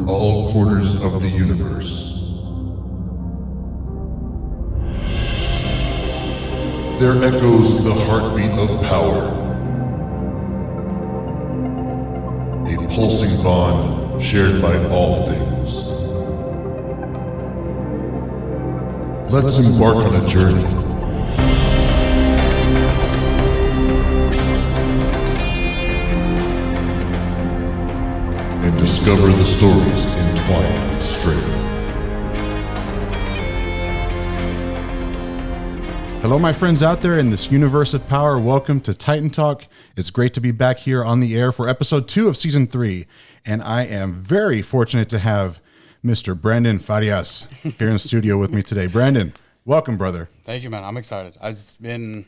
all corners of the universe. There echoes the heartbeat of power, a pulsing bond shared by all things. Let's embark on a journey. And discover the stories entwined with strength. Hello, my friends out there in this universe of power. Welcome to Titan Talk. It's great to be back here on the air for episode 2 of season 3. And I am very fortunate to have Mr. Brandon Farias here in the studio with me today. Brandon, welcome, brother. Thank you, man. I'm excited. I think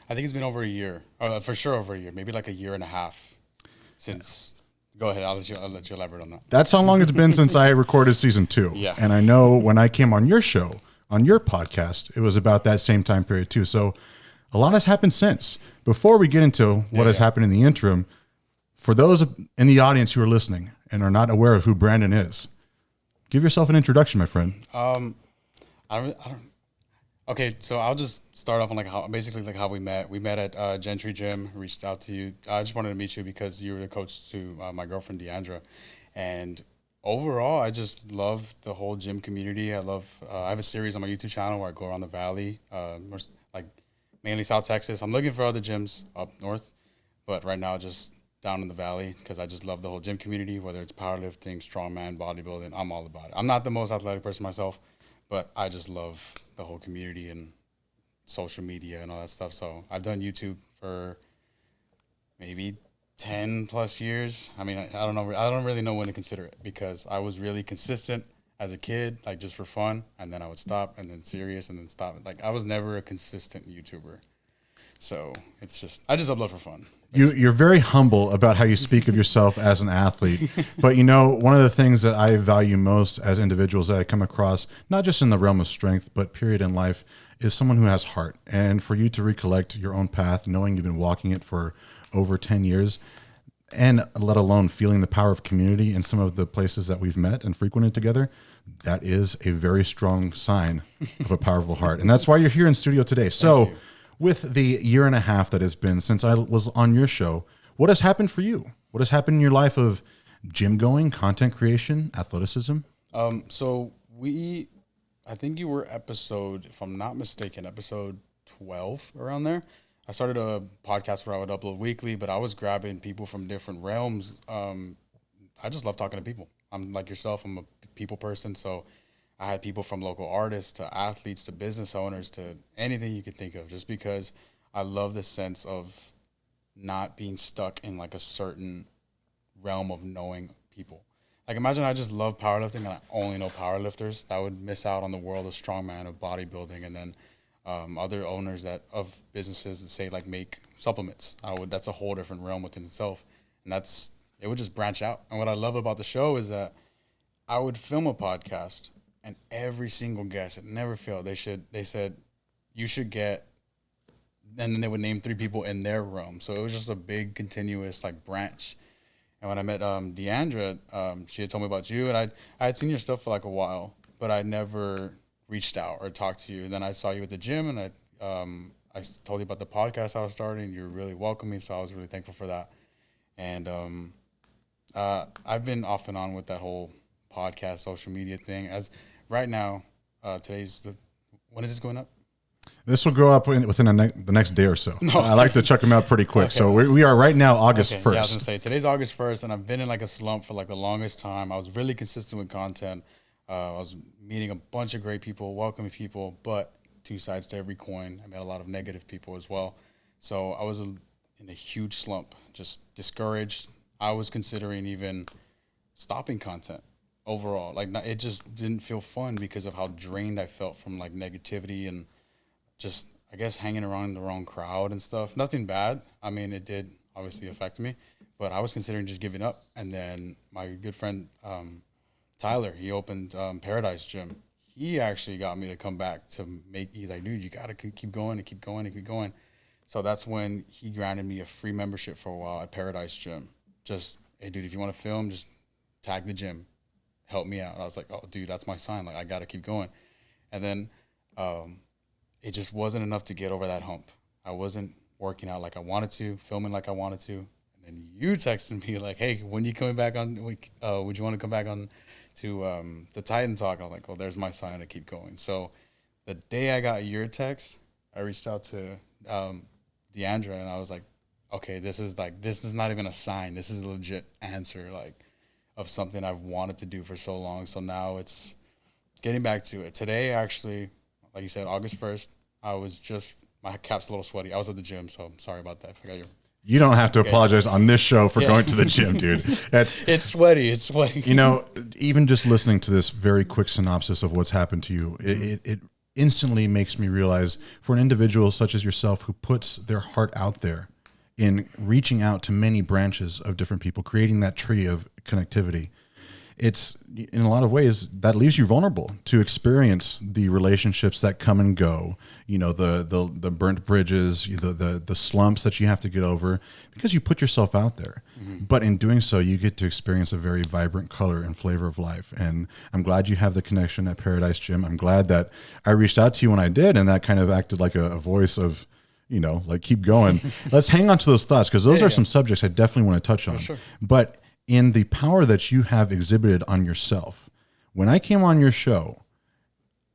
it's been over a year, for sure over a year, maybe like a year and a half since. Go ahead. I'll let you elaborate on that. That's how long it's been since I recorded season 2. Yeah. And I know when I came on your show, on your podcast, it was about that same time period too. So a lot has happened since. Before we get into what has happened in the interim, for those in the audience who are listening and are not aware of who Brandon is, give yourself an introduction, my friend. I don't. Okay, so I'll just start off on how we met. We met at Gentry Gym. Reached out to you. I just wanted to meet you because you were the coach to my girlfriend Deandra, and overall, I just love the whole gym community. I have a series on my YouTube channel where I go around the valley, mainly South Texas. I'm looking for other gyms up north, but right now just down in the valley because I just love the whole gym community, whether it's powerlifting, strongman, bodybuilding. I'm all about it. I'm not the most athletic person myself, but I just love the whole community and social media and all that stuff. So I've done YouTube for maybe 10 plus years. I mean, I don't know. I don't really know when to consider it because I was really consistent as a kid, like just for fun. And then I would stop and then serious and then stop. Like I was never a consistent YouTuber. So it's just, I just upload for fun. You're very humble about how you speak of yourself as an athlete. But you know, one of the things that I value most as individuals that I come across, not just in the realm of strength, but period in life, is someone who has heart. And for you to recollect your own path, knowing you've been walking it for over 10 years, and let alone feeling the power of community in some of the places that we've met and frequented together, that is a very strong sign of a powerful heart. And that's why you're here in studio today. So with the year and a half that has been since I was on your show, what has happened for you? What has happened in your life of gym going, content creation, athleticism? So I think you were if I'm not mistaken, episode 12 around there. I started a podcast where I would upload weekly, but I was grabbing people from different realms. I just love talking to people. I'm like yourself. I'm a people person. So I had people from local artists to athletes to business owners to anything you could think of, just because I love the sense of not being stuck in like a certain realm of knowing people. Like imagine I just love powerlifting and I only know powerlifters. That would miss out on the world of strongman, of bodybuilding, and then other owners of businesses that say like make supplements. That's a whole different realm within itself, and it would just branch out. And what I love about the show is that I would film a podcast, and every single guest, it never failed. They said you should get, and then they would name 3 people in their realm. So it was just a big continuous like branch. And when I met Deandra, she had told me about you, and I had seen your stuff for like a while, but I never reached out or talked to you. And then I saw you at the gym, and I told you about the podcast I was starting. You were really welcoming, so I was really thankful for that. And I've been off and on with that whole podcast, social media thing. As right now, when is this going up? This will go up within the next day or so. No, I like to chuck them out pretty quick. Okay. So we are right now August 1st. Yeah, I was going to say, today's August 1st, and I've been in like a slump for like the longest time. I was really consistent with content. I was meeting a bunch of great people, welcoming people, but 2 sides to every coin. I met a lot of negative people as well. So I was in a huge slump, just discouraged. I was considering even stopping content overall. Like it just didn't feel fun because of how drained I felt from like negativity and just, I guess, hanging around the wrong crowd and stuff. Nothing bad. I mean, it did obviously affect me, but I was considering just giving up. And then my good friend, Tyler, he opened Paradise Gym. He actually got me to come back he's like, dude, you got to keep going and keep going and keep going. So that's when he granted me a free membership for a while at Paradise Gym. Just, hey, dude, if you want to film, just tag the gym. help me out. I was like, oh, dude, that's my sign. Like, I got to keep going. And then it just wasn't enough to get over that hump. I wasn't working out like I wanted to, filming like I wanted to. And then you texted me like, hey, when you coming back on, would you want to come back on to the Titan Talk? I was like, well, there's my sign to keep going. So the day I got your text, I reached out to Deandra, and I was like, okay, this is not even a sign. This is a legit answer, like, of something I've wanted to do for so long. So now it's getting back to it. Today, actually, like you said, August 1st, my cap's a little sweaty. I was at the gym, so I'm sorry about that. I forgot You don't have to apologize on this show for going to the gym, dude. It's sweaty. It's sweaty. You know, even just listening to this very quick synopsis of what's happened to you, it instantly makes me realize, for an individual such as yourself who puts their heart out there in reaching out to many branches of different people, creating that tree of connectivity, it's, in a lot of ways, that leaves you vulnerable to experience the relationships that come and go, you know, the burnt bridges, the slumps that you have to get over, because you put yourself out there. Mm-hmm. But in doing so, you get to experience a very vibrant color and flavor of life. And I'm glad you have the connection at Paradise Gym. I'm glad that I reached out to you when I did, and that kind of acted like a voice of, you know, like, keep going. Let's hang on to those thoughts, because those are some subjects I definitely want to touch on. Sure. But in the power that you have exhibited on yourself, when I came on your show,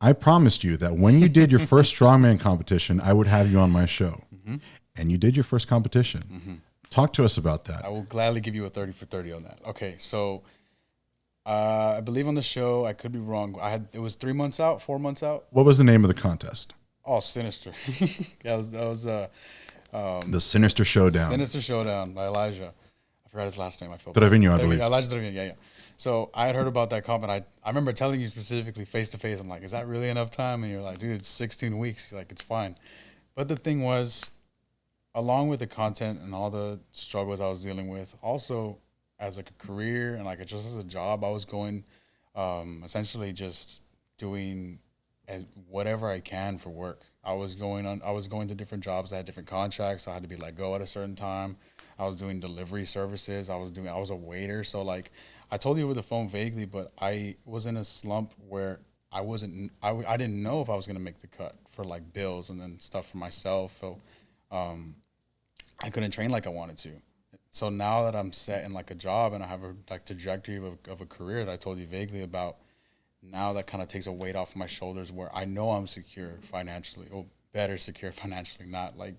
I promised you that when you did your first strongman competition, I would have you on my show. Mm-hmm. And you did your first competition. Mm-hmm. Talk to us about that. I will gladly give you a 30 for 30 on that. Okay, so I believe on the show, I could be wrong. It was 3 months out, 4 months out. What was the name of the contest? Oh, Sinister. that was the Sinister Showdown. Sinister Showdown by Elijah. I forgot his last name. I feel Trevino, I believe. Elijah Trevino, yeah. So I had heard about that comp, and I remember telling you specifically face to face. I'm like, is that really enough time? And you're like, dude, it's 16 weeks. Like, it's fine. But the thing was, along with the content and all the struggles I was dealing with, also as like a career and like just as a job, I was going, essentially just doing whatever I can for work. I was going to different jobs. I had different contracts. I had to be let go at a certain time. I was doing delivery services. I was a waiter. So like, I told you over the phone vaguely, but I was in a slump where I didn't know if I was going to make the cut for like bills and then stuff for myself. So, I couldn't train like I wanted to. So now that I'm set in like a job and I have a like trajectory of a career that I told you vaguely about, now that kind of takes a weight off my shoulders where I know I'm secure financially, or better secure financially, not like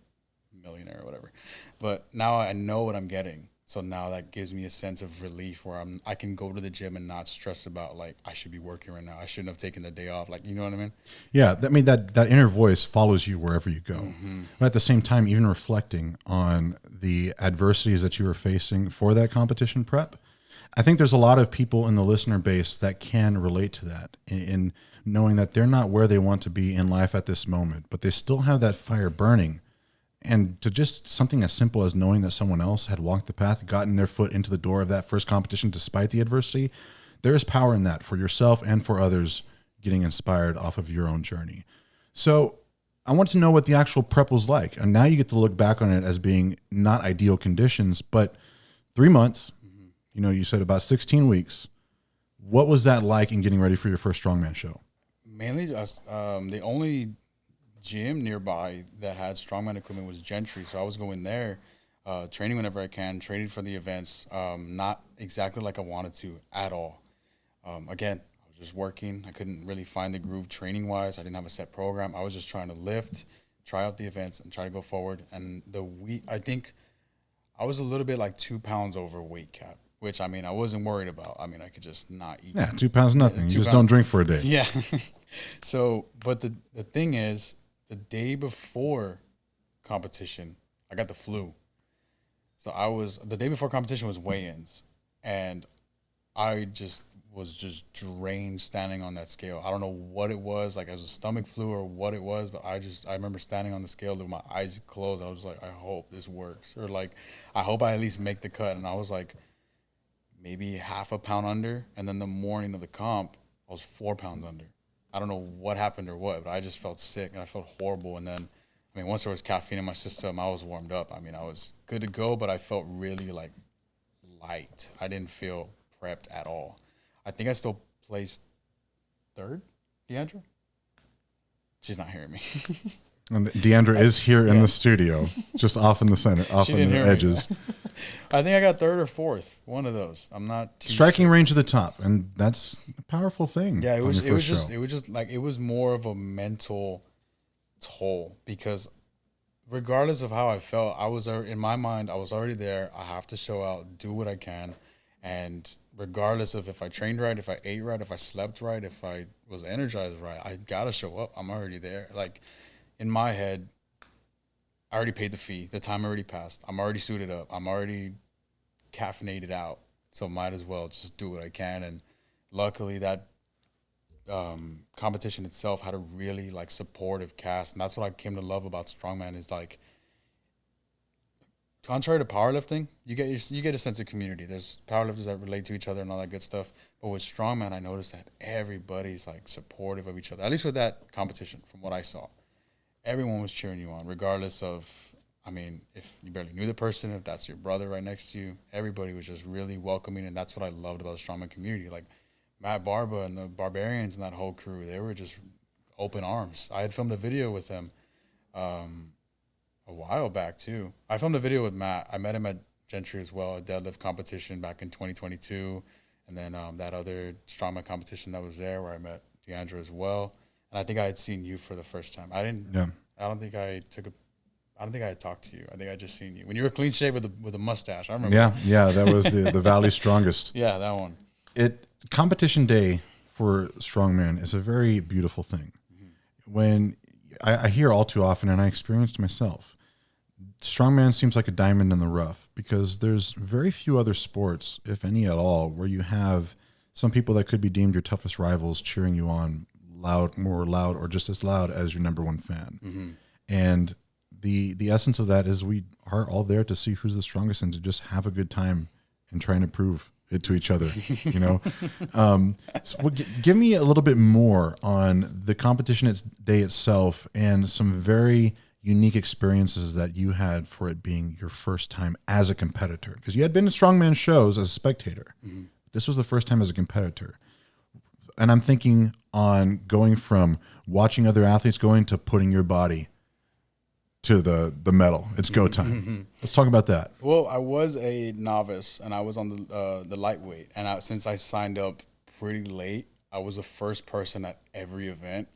millionaire or whatever. But now I know what I'm getting. So now that gives me a sense of relief where I can go to the gym and not stress about like, I should be working right now. I shouldn't have taken the day off. Like, you know what I mean? Yeah. I mean, that inner voice follows you wherever you go. Mm-hmm. But at the same time, even reflecting on the adversities that you were facing for that competition prep, I think there's a lot of people in the listener base that can relate to that in knowing that they're not where they want to be in life at this moment, but they still have that fire burning. And to just something as simple as knowing that someone else had walked the path, gotten their foot into the door of that first competition despite the adversity, there is power in that for yourself and for others getting inspired off of your own journey. So I want to know what the actual prep was like. And now you get to look back on it as being not ideal conditions, but 3 months, you know, you said about 16 weeks. What was that like in getting ready for your first Strongman show? Mainly just the only gym nearby that had strongman equipment was Gentry, so I was going there, training whenever I can, training for the events, not exactly like I wanted to at all. Again, I was just working. I couldn't really find the groove training wise. I didn't have a set program. I was just trying to lift, try out the events, and try to go forward. And I think I was a little bit like 2 pounds over weight cap, which I mean I wasn't worried about. I mean I could just not eat. Yeah, 2 pounds nothing. You just don't drink for a day. Yeah. So, but the thing is, the day before competition, I got the flu. So the day before competition was weigh-ins, and I was just drained standing on that scale. I don't know what it was, like it was a stomach flu or what it was, but I remember standing on the scale with my eyes closed. I was like, I hope this works, or like, I hope I at least make the cut. And I was like, maybe half a pound under. And then the morning of the comp, I was 4 pounds under. I don't know what happened or what, but I just felt sick and I felt horrible. And then, I mean, once there was caffeine in my system, I was warmed up. I mean, I was good to go, but I felt really like light. I didn't feel prepped at all. I think I still placed third, Deandra. She's not hearing me. And Deandra is here in the studio, just off in the center, off on the edges. I think I got third or fourth, one of those. I'm not too striking sure. range at the top, and that's a powerful thing. Yeah, it was just like it was more of a mental toll because regardless of how I felt, I was in my mind, I was already there. I have to show out, do what I can, and regardless of if I trained right, if I ate right, if I slept right, if I was energized right, I gotta show up. I'm already there. Like in my head, I already paid the fee. The time already passed. I'm already suited up. I'm already caffeinated out. So might as well just do what I can. And luckily that competition itself had a really like supportive cast. And that's what I came to love about Strongman is like, contrary to powerlifting, you get a sense of community. There's powerlifters that relate to each other and all that good stuff. But with Strongman, I noticed that everybody's like supportive of each other. At least with that competition, from what I saw, everyone was cheering you on, regardless of. I mean, if you barely knew the person, if that's your brother right next to you, everybody was just really welcoming, and that's what I loved about the Strongman community. Like Matt Barba and the Barbarians and that whole crew, they were just open arms. I had filmed a video with them. A while back too. I filmed a video with Matt. I met him at Gentry as well, a deadlift competition back in 2022, and then that other strongman competition that was there where I met Deandra as well. And I think I had seen you for the first time. I didn't. Yeah. I don't think I had talked to you. I think I just seen you when you were clean shaved with a mustache. I remember. Yeah, that was the Valley Strongest. Yeah, that one. Competition day for strongman is a very beautiful thing. Mm-hmm. When I hear all too often, and I experienced myself, strongman seems like a diamond in the rough because there's very few other sports, if any at all, where you have some people that could be deemed your toughest rivals cheering you on more loud, or just as loud as your number one fan. Mm-hmm. And the essence of that is we are all there to see who's the strongest and to just have a good time and trying to prove it to each other, you know? So give me a little bit more on the competition day itself and some very unique experiences that you had for it being your first time as a competitor, because you had been to strongman shows as a spectator. Mm-hmm. This was the first time as a competitor. And I'm thinking on going from watching other athletes going to putting your body to the medal. It's go time. Mm-hmm. Let's talk about that. Well, I was a novice and I was on the lightweight, and since I signed up pretty late, I was the first person at every event.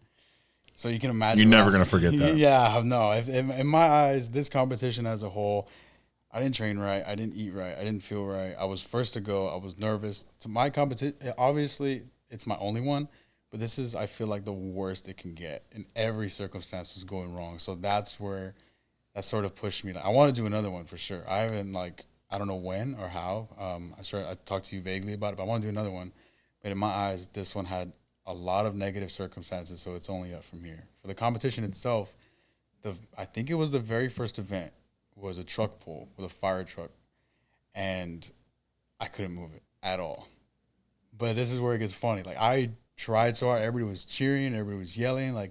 So you can imagine. You're never going to forget that. Yeah, no. In my eyes, this competition as a whole, I didn't train right. I didn't eat right. I didn't feel right. I was first to go. I was nervous. To my competition, obviously, it's my only one. But this is, I feel like, the worst it can get. In every circumstance was going wrong. So that's where that sort of pushed me. I want to do another one for sure. I haven't, I don't know when or how. I talked to you vaguely about it, but I want to do another one. But in my eyes, this one had a lot of negative circumstances, so it's only up from here. For the competition itself, I think it was the very first event was a truck pull with a fire truck, and I couldn't move it at all. But this is where it gets funny. I tried so hard. Everybody was cheering. Everybody was yelling. They're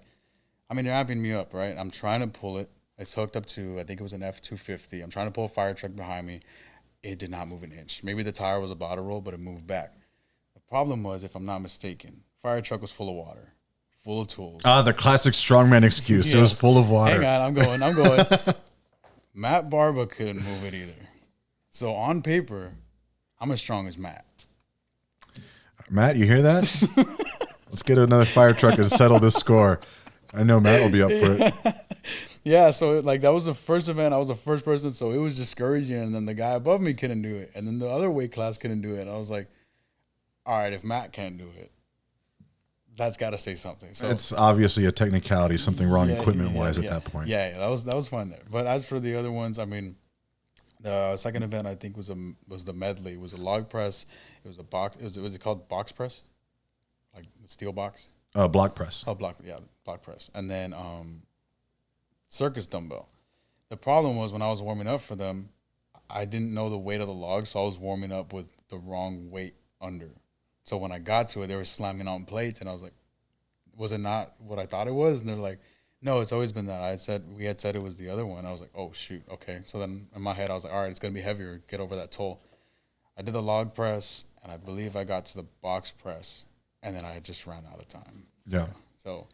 amping me up, right? I'm trying to pull it. It's hooked up to, I think it was an F250. I'm trying to pull a fire truck behind me. It did not move an inch. Maybe the tire was about to roll, but it moved back. The problem was, if I'm not mistaken, fire truck was full of water, full of tools. The classic strongman excuse. Yeah. It was full of water. Hang on, I'm going. Matt Barba couldn't move it either. So on paper, I'm as strong as Matt. Matt, you hear that? Let's get another fire truck and settle this score. I know Matt will be up for it. Yeah, so that was the first event. I was the first person, so it was discouraging. And then the guy above me couldn't do it. And then the other weight class couldn't do it. And I was like, all right, if Matt can't do it, that's got to say something. So it's obviously a technicality, something wrong equipment-wise at that point. Yeah, that was fun there. But as for the other ones, I mean, the second event I think was the medley. It was a log press. It was a box. Was it called box press? Like the steel box? Block press. Oh, block press. And then circus dumbbell. The problem was when I was warming up for them, I didn't know the weight of the log, so I was warming up with the wrong weight under. So when I got to it, they were slamming on plates, and I was like, was it not what I thought it was? And they're like, no, it's always been that. We had said it was the other one. I was like, oh, shoot, okay. So then in my head, I was like, all right, it's going to be heavier. Get over that toll. I did the log press, and I believe I got to the box press, and then I just ran out of time. Yeah. So,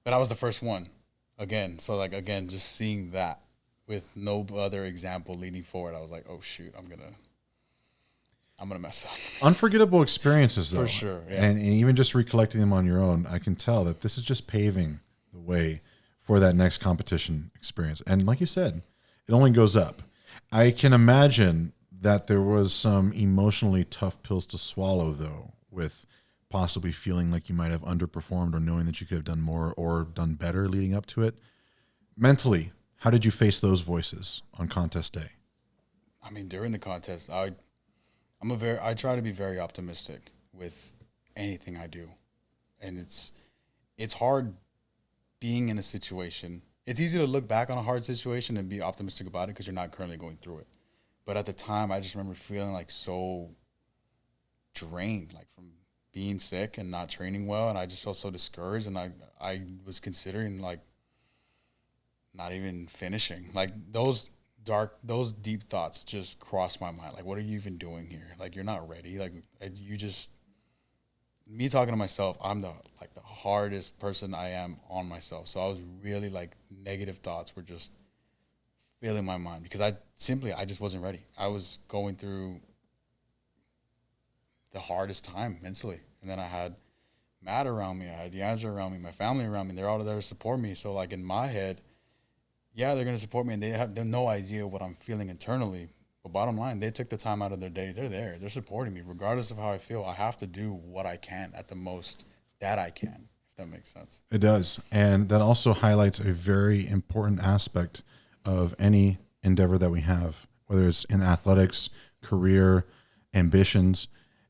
but I was the first one again. So like, again, just seeing that with no other example leading forward, I was like, oh shoot, I'm gonna mess up. Unforgettable experiences, though. For sure, yeah. And even just recollecting them on your own, I can tell that this is just paving the way for that next competition experience. And like you said, it only goes up. I can imagine that there was some emotionally tough pills to swallow, though, with possibly feeling like you might have underperformed or knowing that you could have done more or done better leading up to it. Mentally, how did you face those voices on contest day? I mean, during the contest, I try to be very optimistic with anything I do, and it's hard being in a situation. It's easy to look back on a hard situation and be optimistic about it because you're not currently going through it. But at the time, I just remember feeling like so drained, like from being sick and not training well, and I just felt so discouraged, and I was considering like not even finishing. Like those deep thoughts just crossed my mind. Like, what are you even doing here? Like, you're not ready. Like, you just, me talking to myself, I'm the hardest person I am on myself. So I was really like, negative thoughts were just filling my mind because I just wasn't ready. I was going through the hardest time mentally. And then I had Matt around me. I had Yanja around me, my family around me. They're all there to support me. So like in my head, yeah, they're going to support me, and they have no idea what I'm feeling internally. But bottom line, they took the time out of their day. They're there. They're supporting me. Regardless of how I feel, I have to do what I can at the most that I can, if that makes sense. It does. And that also highlights a very important aspect of any endeavor that we have, whether it's in athletics, career, ambitions,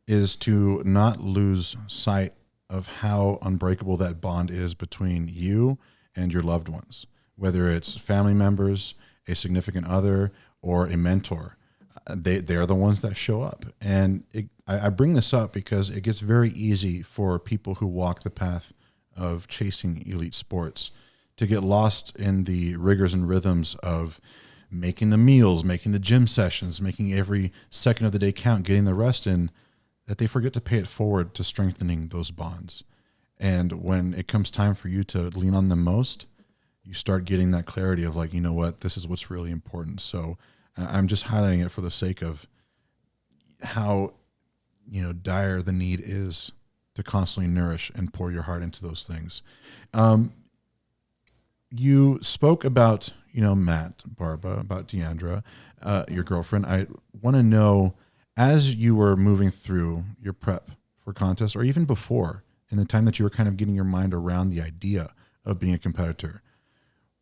is to not lose sight of how unbreakable that bond is between you and your loved ones, whether it's family members, a significant other, or a mentor. They're the ones that show up. And I bring this up because it gets very easy for people who walk the path of chasing elite sports to get lost in the rigors and rhythms of making the meals, making the gym sessions, making every second of the day count, getting the rest in, that they forget to pay it forward to strengthening those bonds. And when it comes time for you to lean on them most, you start getting that clarity of like, you know what, this is what's really important. So I'm just highlighting it for the sake of how, dire the need is to constantly nourish and pour your heart into those things. You spoke about, Matt, Barba, about Deandra, your girlfriend. I want to know, as you were moving through your prep for contests, or even before, in the time that you were kind of getting your mind around the idea of being a competitor,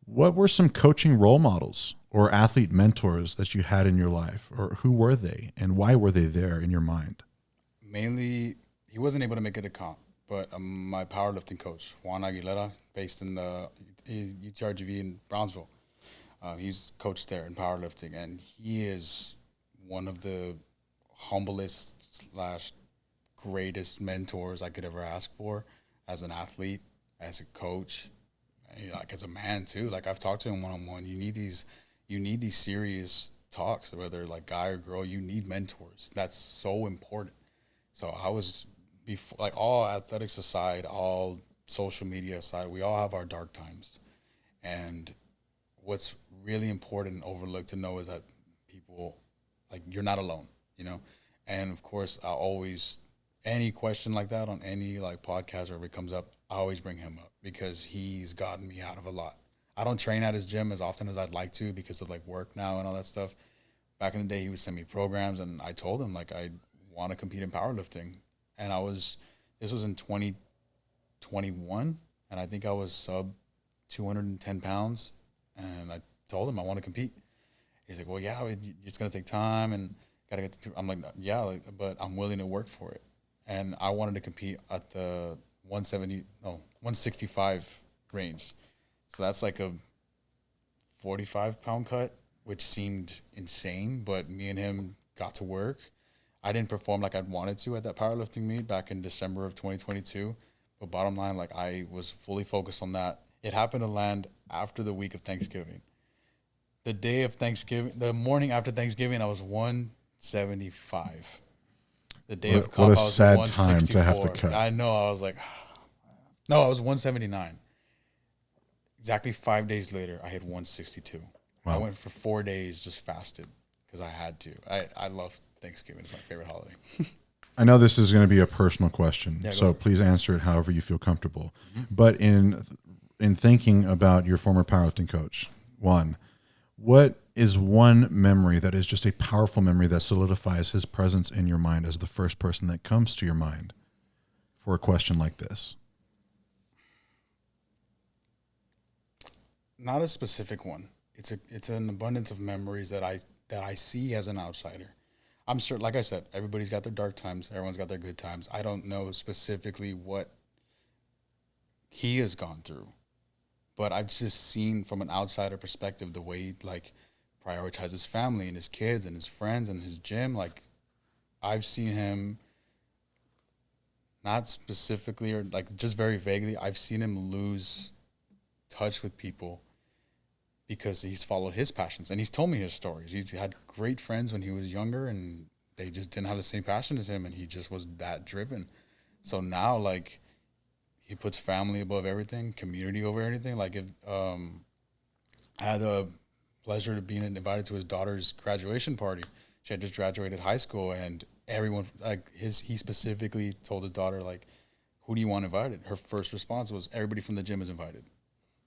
what were some coaching role models or athlete mentors that you had in your life, or who were they and why were they there in your mind? Mainly, he wasn't able to make it to comp, but my powerlifting coach, Juan Aguilera, based in the UTRGV in Brownsville, he's coached there in powerlifting, and he is one of the humblest / greatest mentors I could ever ask for as an athlete, as a coach, like as a man too. Like I've talked to him one-on-one. You need these serious talks, whether like guy or girl. You need mentors. That's so important. So I was, before, like, all athletics aside, all social media aside, we all have our dark times. And what's really important and overlooked to know is that people, like, you're not alone, And of course, I always, any question like that on any like podcast or if it comes up, I always bring him up because he's gotten me out of a lot. I don't train at his gym as often as I'd like to because of like work now and all that stuff. Back in the day, he would send me programs, and I told him like I want to compete in powerlifting, and this was in 2021, and I think I was sub 210 pounds, and I told him I want to compete. He's like, well, yeah, it's gonna take time and gotta get to. I'm like, yeah, but I'm willing to work for it, and I wanted to compete at the 165 range. So that's like a 45-pound cut, which seemed insane, but me and him got to work. I didn't perform like I'd wanted to at that powerlifting meet back in December of 2022. But bottom line, like I was fully focused on that. It happened to land after the week of Thanksgiving. The day of Thanksgiving, the morning after Thanksgiving, I was 175. The day of What comp, a I was sad time to have to 164. cut. I know. I was like, no, I was 179. Exactly 5 days later, I hit 162. Wow. I went for 4 days, just fasted because I had to. I love Thanksgiving. It's my favorite holiday. I know this is going to be a personal question, Yeah, go so for it. please answer it however you feel comfortable. But in thinking about your former powerlifting coach, what is one memory that is just a powerful memory that solidifies his presence in your mind as the first person that comes to your mind for a question like this? Not a specific one. It's an abundance of memories that I see as an outsider. I'm sure, like I said, everybody's got their dark times. Everyone's got their good times. I don't know specifically what he has gone through, but I've just seen from an outsider perspective the way he like prioritizes his family and his kids and his friends and his gym. Like I've seen him, not specifically or like just very vaguely, I've seen him lose touch with people because he's followed his passions. And he's told me his stories. He's had great friends when he was younger and they just didn't have the same passion as him, and he just was that driven. So now, like, he puts family above everything, community over anything. Like, if I had the pleasure of being invited to his daughter's graduation party. She had just graduated high school, and everyone, like, he specifically told his daughter, like, who do you want invited? Her first response was, everybody from the gym is invited.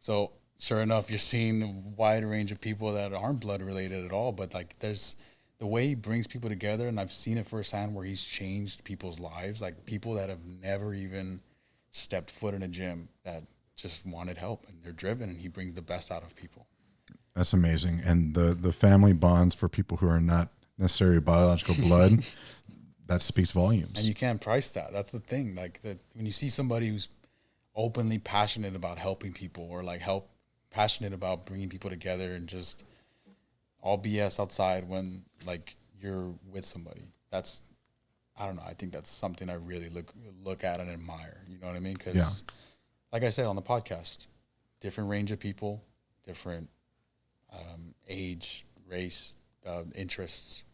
So sure enough, you're seeing a wide range of people that aren't blood related at all, but like there's the way he brings people together, and I've seen it firsthand where he's changed people's lives, like people that have never even stepped foot in a gym that just wanted help, and they're driven, and he brings the best out of people. That's amazing. And the family bonds for people who are not necessarily biological blood, that speaks volumes. And you can't price that. That's the thing. Like when you see somebody who's openly passionate about helping people, or like passionate about bringing people together, and just all BS outside when like you're with somebody. That's, I don't know. I think that's something I really look at and admire. You know what I mean? Because like I said on the podcast, different range of people, different age, race, interests,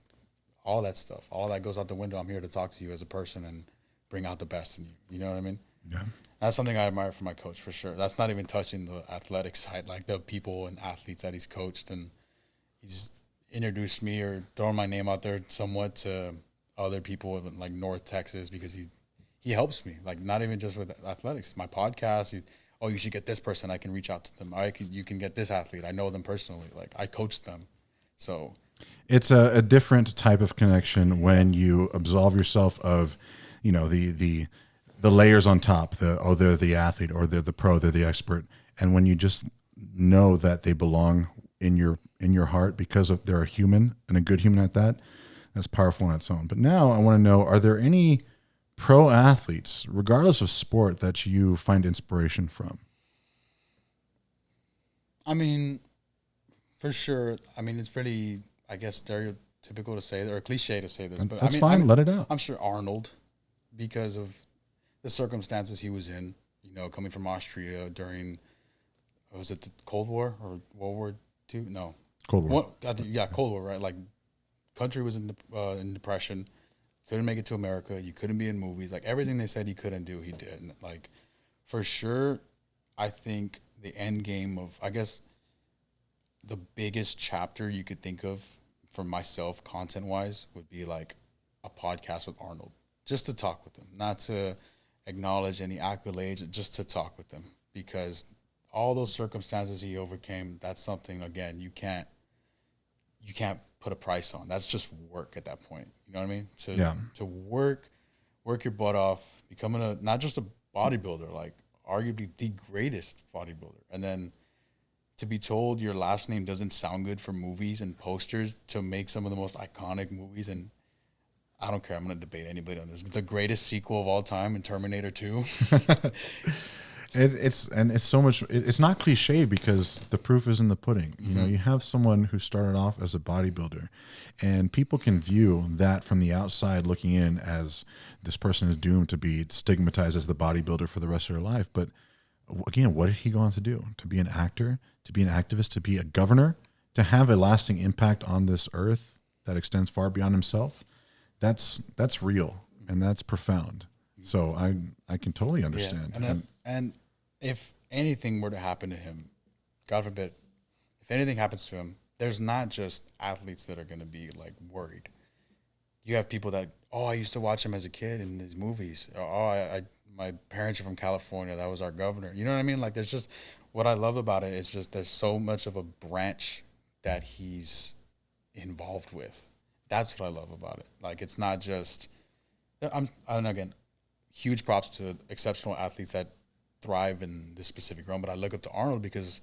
all that stuff. All that goes out the window. I'm here to talk to you as a person and bring out the best in you. You know what I mean? Yeah. That's something I admire from my coach for sure. That's not even touching the athletic side, like the people and athletes that he's coached, and he's introduced me or thrown my name out there somewhat to other people in like North Texas, because he helps me, like not even just with athletics. My podcast, you should get this person. I can reach out to them. You can get this athlete. I know them personally. Like I coach them. So it's a different type of connection when you absolve yourself of, you know, the layers on top, they're the athlete, or they're the pro, they're the expert. And when you just know that they belong in your heart because they're a human, and a good human at that, that's powerful on its own. But now I want to know, are there any pro athletes, regardless of sport, that you find inspiration from? I mean, for sure. I mean, it's pretty, I guess, stereotypical to say, or cliche to say this, but That's I mean, fine. Let it out. I'm sure Arnold, because of the circumstances he was in, you know, coming from Austria during, was it the Cold War or World War II? No. Cold War. Cold War, right? Like, country was in depression, couldn't make it to America, you couldn't be in movies, like everything they said he couldn't do, he did. And like, for sure, I think the end game of, I guess, the biggest chapter you could think of for myself, content-wise, would be like a podcast with Arnold, just to talk with him, not to acknowledge any accolades, just to talk with him, because all those circumstances he overcame, that's something, again, you can't put a price on. That's just work at that point. You know what I mean? To work your butt off, becoming not just a bodybuilder, like arguably the greatest bodybuilder, and then to be told your last name doesn't sound good for movies and posters, to make some of the most iconic movies. And I don't care, I'm going to debate anybody on this, the greatest sequel of all time in Terminator 2. It's so much. It's not cliche, because the proof is in the pudding. You know, you have someone who started off as a bodybuilder, and people can view that from the outside looking in as this person is doomed to be stigmatized as the bodybuilder for the rest of their life. But again, what did he go on to do? To be an actor, to be an activist, to be a governor, to have a lasting impact on this earth that extends far beyond himself. That's real. and that's profound. So I can totally understand. Yeah. And if anything were to happen to him, God forbid, if anything happens to him, there's not just athletes that are going to be like worried. You have people that, oh, I used to watch him as a kid in his movies. Or, oh, my parents are from California. That was our governor. You know what I mean? Like, there's just, what I love about it is just there's so much of a branch that he's involved with. That's what I love about it. Like, it's not just, and again, huge props to exceptional athletes that thrive in this specific realm. But I look up to Arnold because,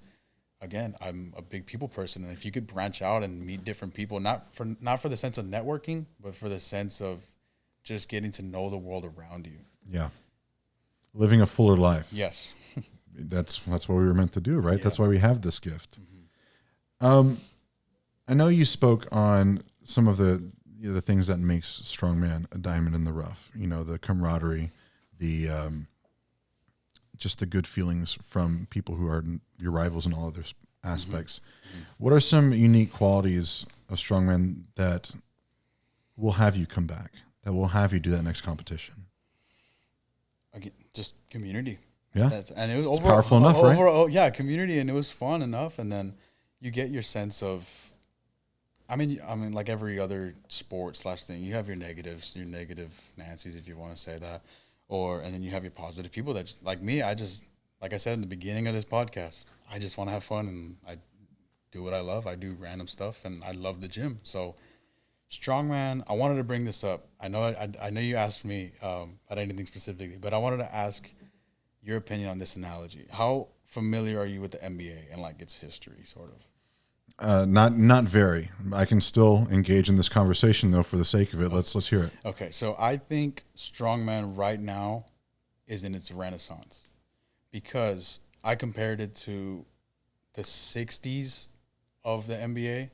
again, I'm a big people person, and if you could branch out and meet different people, not for the sense of networking, but for the sense of just getting to know the world around you. Yeah, living a fuller life. Yes, that's what we were meant to do, right? Yeah. That's why we have this gift. I know you spoke on some of the things that makes Strongman a diamond in the rough. You know, the camaraderie, the just the good feelings from people who are your rivals in all other aspects. What are some unique qualities of Strongman that will have you come back, that will have you do that next competition? again, just community. Yeah, And it was powerful enough, right? Yeah, community, and it was fun enough, and then you get your sense of. I mean, like every other sport / thing, you have your negatives, your negative Nancy's, if you want to say that, and then you have your positive people that just, like me. Like I said in the beginning of this podcast, I just want to have fun, and I do what I love. I do random stuff, and I love the gym. So, Strongman, I wanted to bring this up. I know you asked me about anything specifically, but I wanted to ask your opinion on this analogy. How familiar are you with the NBA and like its history, sort of? Not very. I can still engage in this conversation though, for the sake of it. Let's hear it. Okay, so I think Strongman right now is in its renaissance because I compared it to the '60s of the NBA.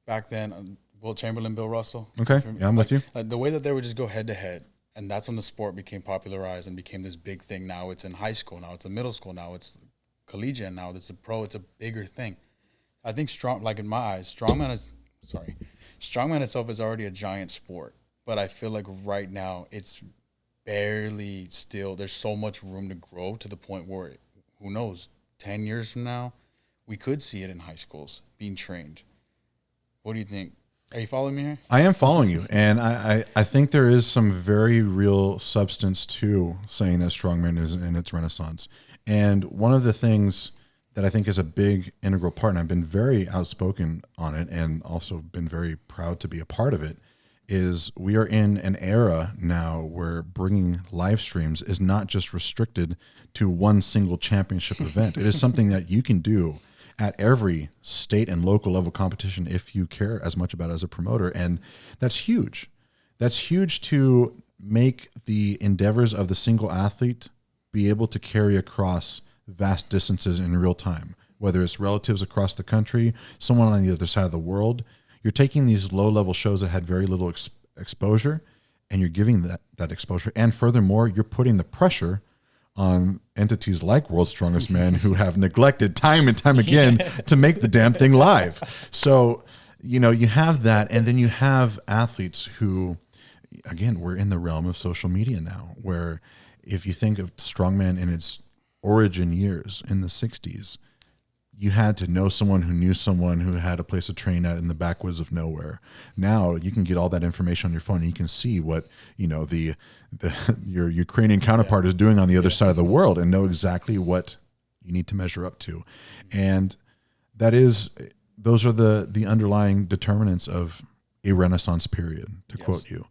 Back then, Will Chamberlain, Bill Russell. Okay, yeah, I'm with you. The way that they would just go head to head, and that's when the sport became popularized and became this big thing. Now it's in high school. Now it's in middle school. Now it's collegiate. Now it's a pro. It's a bigger thing. I think in my eyes, Strongman itself is already a giant sport, but I feel like right now it's barely still. There's so much room to grow to the point where, who knows, 10 years from now, we could see it in high schools being trained. What do you think? Are you following me here? I am following you, and I think there is some very real substance to saying that Strongman is in its renaissance. And one of the things that I think is a big integral part, and I've been very outspoken on it and also been very proud to be a part of it, is we are in an era now where bringing live streams is not just restricted to one single championship event. It is something that you can do at every state and local level competition if you care as much about it as a promoter. And that's huge. That's huge to make the endeavors of the single athlete be able to carry across vast distances in real time, whether it's relatives across the country, someone on the other side of the world. You're taking these low-level shows that had very little exposure, and you're giving that exposure. And furthermore, you're putting the pressure on entities like World's Strongest Man who have neglected time and time again to make the damn thing live. So, you have that, and then you have athletes who, again, we're in the realm of social media now, where if you think of Strongman in its origin years in the 60s, you had to know someone who knew someone who had a place to train at in the backwoods of nowhere. Now you can get all that information on your phone, and you can see what your Ukrainian counterpart is doing on the other side of the world, and know exactly what you need to measure up to. And those are the underlying determinants of a renaissance period, to quote you.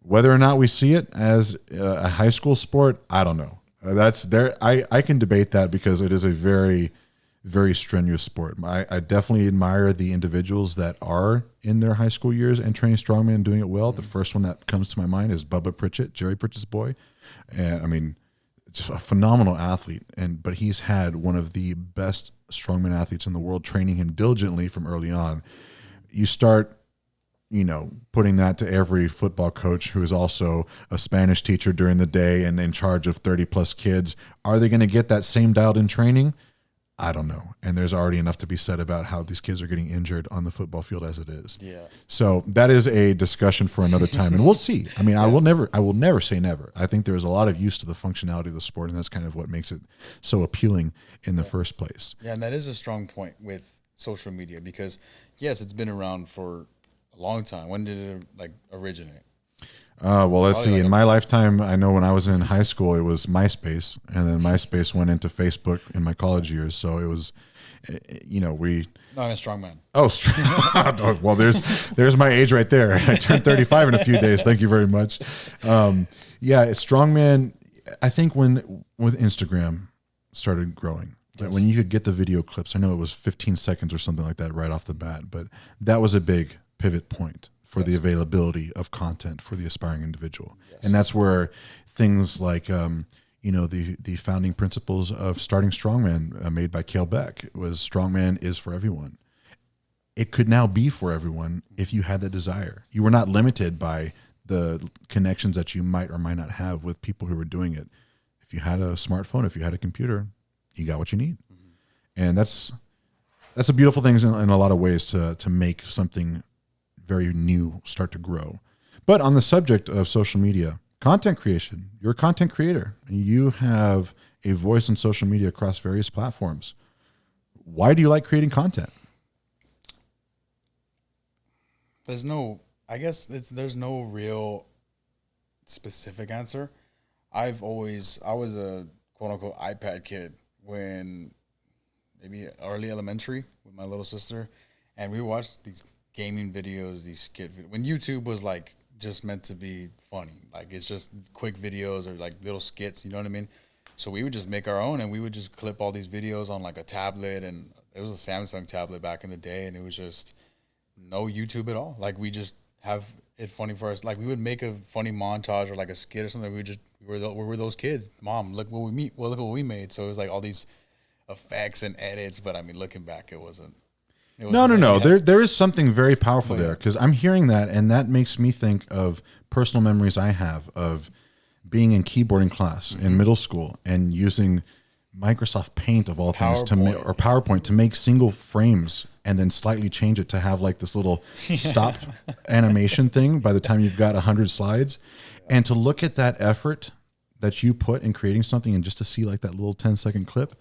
Whether or not we see it as a high school sport, I don't know. That's there. I can debate that because it is a very, very strenuous sport. I definitely admire the individuals that are in their high school years and training strongman and doing it well. The first one that comes to my mind is Bubba Pritchett, Jerry Pritchett's boy. And I mean, just a phenomenal athlete. But he's had one of the best strongman athletes in the world training him diligently from early on. You start putting that to every football coach who is also a Spanish teacher during the day and in charge of 30 plus kids. Are they going to get that same dialed in training? I don't know. And there's already enough to be said about how these kids are getting injured on the football field as it is. Yeah. So that is a discussion for another time, and we'll see. I mean, I will never say never. I think there's a lot of use to the functionality of the sport, and that's kind of what makes it so appealing in the first place. Yeah, and that is a strong point with social media because, yes, it's been around for a long time. When did it like originate? Well, let's Probably see. like In my lifetime, I know when I was in high school, it was MySpace, and then MySpace went into Facebook in my college years. So it was, we. No, I'm a strongman. Oh, well, there's my age right there. I turned 35 in a few days. Thank you very much. Yeah, Strongman. I think when Instagram started growing, but when you could get the video clips, I know it was 15 seconds or something like that right off the bat, but that was a big pivot point for the availability of content for the aspiring individual. Yes. And that's where things like, the founding principles of starting Strongman made by Cale Beck was Strongman is for everyone. It could now be for everyone if you had that desire. You were not limited by the connections that you might or might not have with people who were doing it. If you had a smartphone, if you had a computer, you got what you need. Mm-hmm. And that's a beautiful thing in a lot of ways to make something very new start to grow. But on the subject of social media, content creation, you're a content creator and you have a voice in social media across various platforms. Why do you like creating content? There's no real specific answer. I was a quote unquote iPad kid when maybe early elementary with my little sister, and we watched these gaming videos, these skit when YouTube was like just meant to be funny, like it's just quick videos or like little skits, you know what I mean? So we would just make our own, and we would just clip all these videos on like a tablet, and it was a Samsung tablet back in the day, and it was just no YouTube at all. Like we just have it funny for us. Like we would make a funny montage or like a skit or something. We were those kids. Mom, look what look what we made. So it was like all these effects and edits, but I mean, looking back, it wasn't. No. There is something very powerful there because I'm hearing that, and that makes me think of personal memories I have of being in keyboarding class in middle school and using Microsoft Paint of all things or PowerPoint to make single frames and then slightly change it to have like this little stop animation thing by the time you've got 100 slides, and to look at that effort that you put in creating something and just to see like that little 10-second clip,